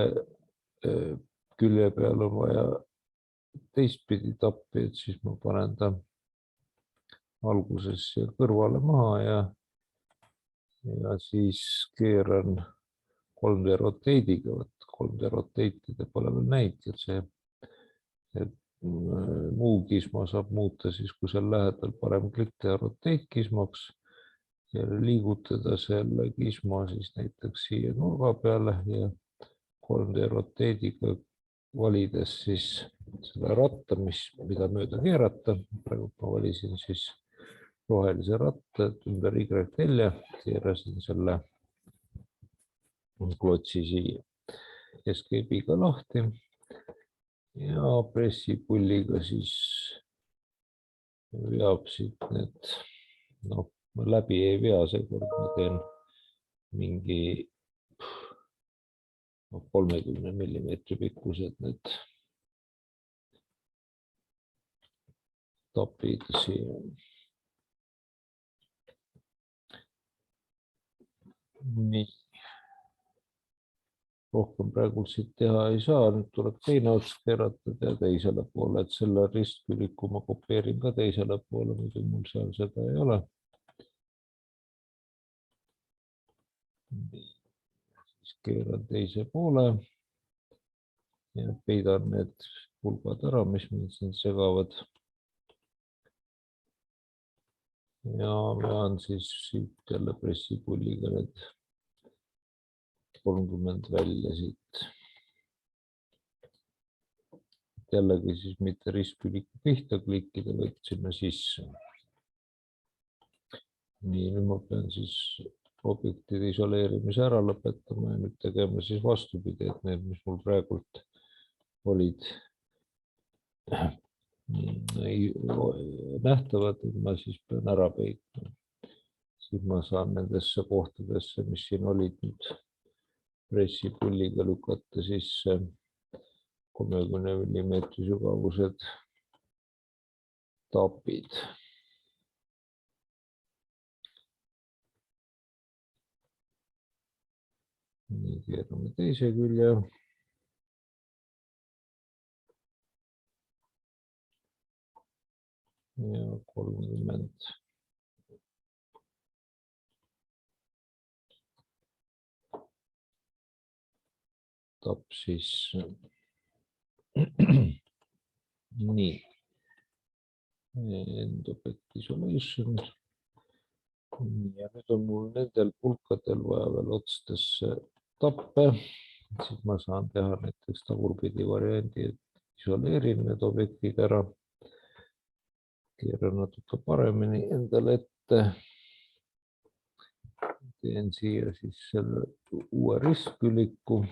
külje peal on vaja teistpidi tappi, et siis ma panen ta alguses kõrvale maha ja siis keeran 3D rotate'iga, 3D rotate'ida pole veel näinud, et see muu kisma saab muuta siis, kui seal lähedal parem klikk teha rotate kismaks ja liigutada selle kisma siis näiteks siia nurga peale ja 3D rotate'iga valides siis selle ratta, mida mööda keerata. Praegu ma valisin siis rohelise ratta ümber Y-telje, keerasin selle klotsi siia. Escape'iga lahti ja pressipulliga siis veab siit need, läbi ei vea, seekord ma teen mingi 30 mm pikkused need tapid siia. Nii. Rohkem praegu siit teha ei saa, nüüd tuleb teine ots keerata teisele poole, et selle ristküliku ma kopeerin ka teisele poole, muidu mul seal seda ei ole. Siis keeran teise poole ja peidan need pulgad ära, mis mind siin segavad. Ja vean siis siit jälle pressipulliga need 30 välja siit. Jällegi siis mitte ristküliku pihta klikkida, vaid sinna sisse. Nii, nüüd ma pean siis objektide isoleerimise ära lõpetama ja nüüd tegema siis vastupidi, et need, mis mul praegult olid nähtavad, et ma siis pean ära peitma. Siis ma saan nendesse kohtadesse, mis siin olid nüüd pressipulliga lükata sisse 30 millimeetri sügavused tapid. Nii keerame teise külje. Ja 30 tapp sisse. Nii. End object isolation. Ja nüüd on mul nendel pulkadel vaja veel otstesse tappe. Siis ma saan teha näiteks tagurpidi variandi, et isoleerin need objektid ära. Keeran natuke paremini endale ette. Teen siia siis selle uue ristküliku.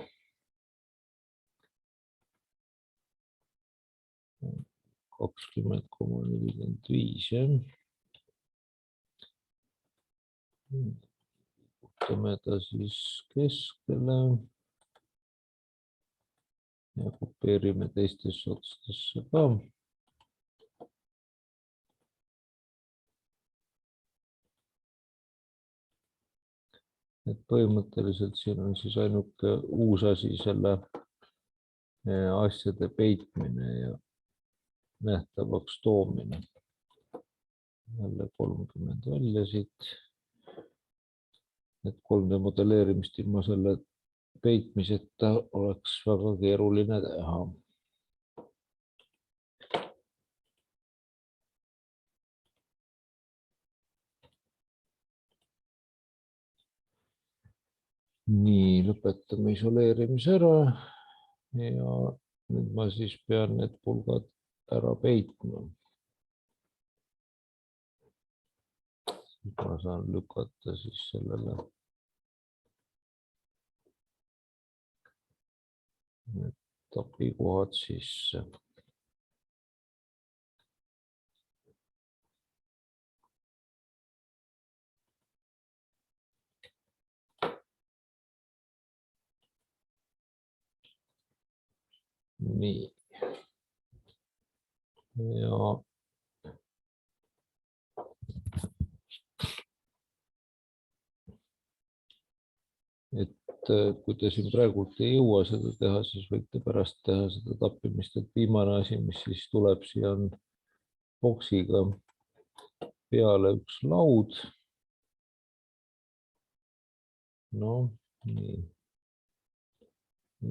20,45. Võtame ta siis keskele ja kopeerime teistesse otstesse ka. Et põhimõtteliselt siin on siis ainuke uus asi selle asjade peitmine ja nähtavaks toomine. Jälle 30 välja siit. Et 3D modelleerimist ilma selle peitmiseta oleks väga keeruline teha. Nii, lõpetame isoleerimise ära ja nüüd ma siis pean need pulgad ära peitma. Ma saan lükata siis sellele need tapikohad sisse. Nii. Ja et kui te siin praegult ei jõua seda teha, siis võite pärast teha seda tappimist, et viimane asi, mis siis tuleb, siia on boksiga peale üks laud. No nii.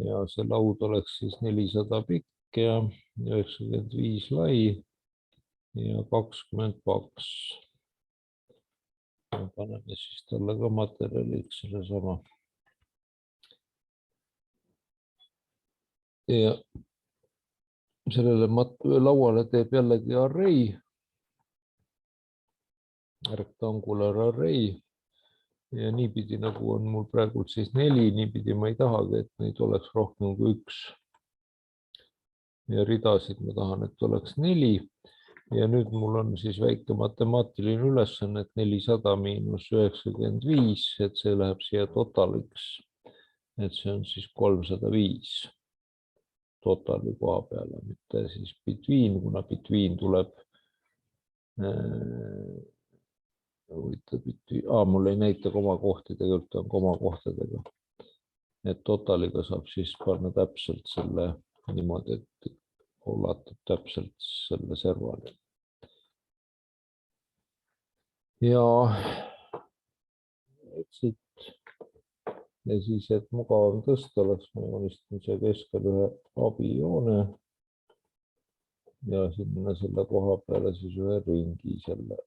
Ja see laud oleks siis 400 pikk ja 95 lai ja 22. Paneme siis talle ka materjaliks selle sama. Ja sellele lauale teeb jällegi array, rectangular array. Ja niipidi nagu on mul praegult siis 4, niipidi ma ei tahagi, et neid oleks rohkem kui 1. Ja ridasid ma tahan, et oleks 4. Ja nüüd mul on siis väike matemaatiline ülesanne, et 400 miinus 95, et see läheb siia totaliks. Et see on siis 305 totali koha peale, mitte siis between, kuna between tuleb mul ei näita komakohti, tegelikult on komakohtadega. Et totaliga saab siis panna täpselt selle niimoodi, et ulatub täpselt selle servani. Ja siis, et mugavam tõsta oleks, ma joonistan siia keskel ühe abijoone ja sinna selle koha peale siis ühe ringi selle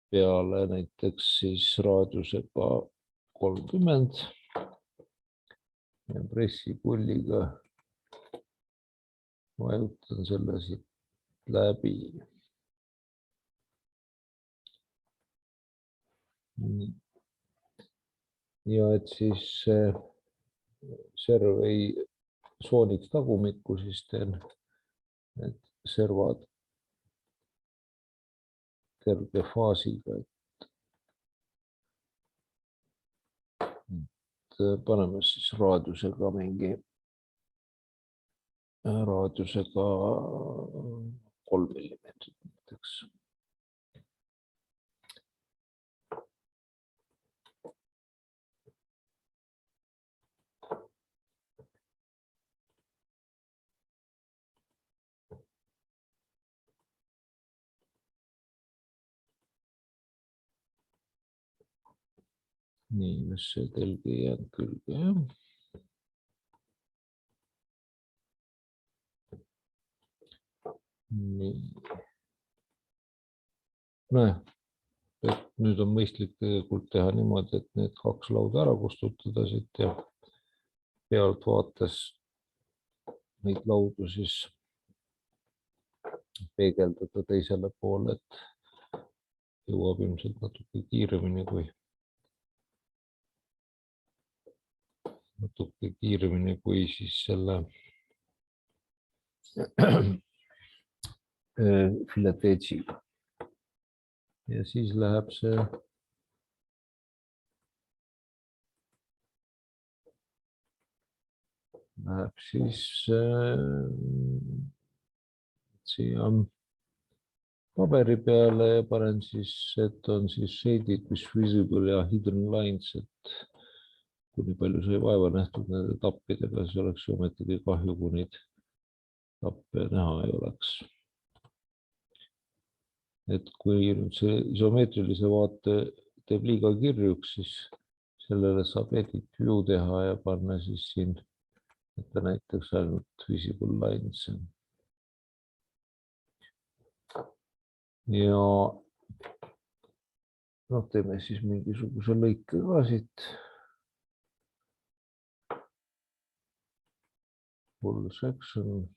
peale, näiteks siis raadiusega 30 ja pressipulliga vajutan selle siit läbi. Ja et siis serv ei sooniks tagumikku, siis teen need servad kerge faasiga. Et paneme siis raadiusega mingi raadiusega 3 millimeetrit näiteks. Nii, mis see telgi ei jäänud külge, jah. Nii. Nojah, et nüüd on mõistlik tegelikult teha niimoodi, et need 2 lauda ära kustutada siit ja pealtvaates neid laudu siis peegeldada teisele poole, et jõuab ilmselt natuke kiiremini kui siis selle filet edge'iga. Ja siis läheb see siia paberi peale ja panen siis, et on siis shaded with visible ja hidden lines, et kui nii palju sai vaeva nähtud nende tappidega, siis oleks ju ometigi kahju, kui neid tappe näha ei oleks. Et kui nüüd see isomeetrilise vaate teeb liiga kirjuks, siis sellele saab edit view teha ja panna siis siin, et ta näiteks ainult visible lines. Ja teeme siis mingisuguse lõike ka siit. Full section.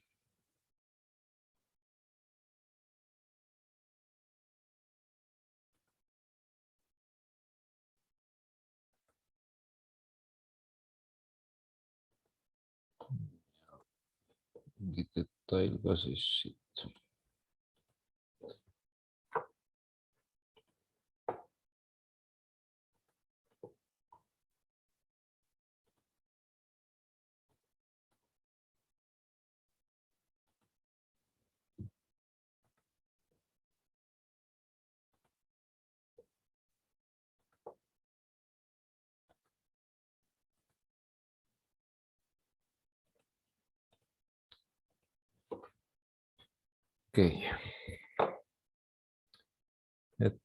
Mingi detail ka siis siit. Okei. Et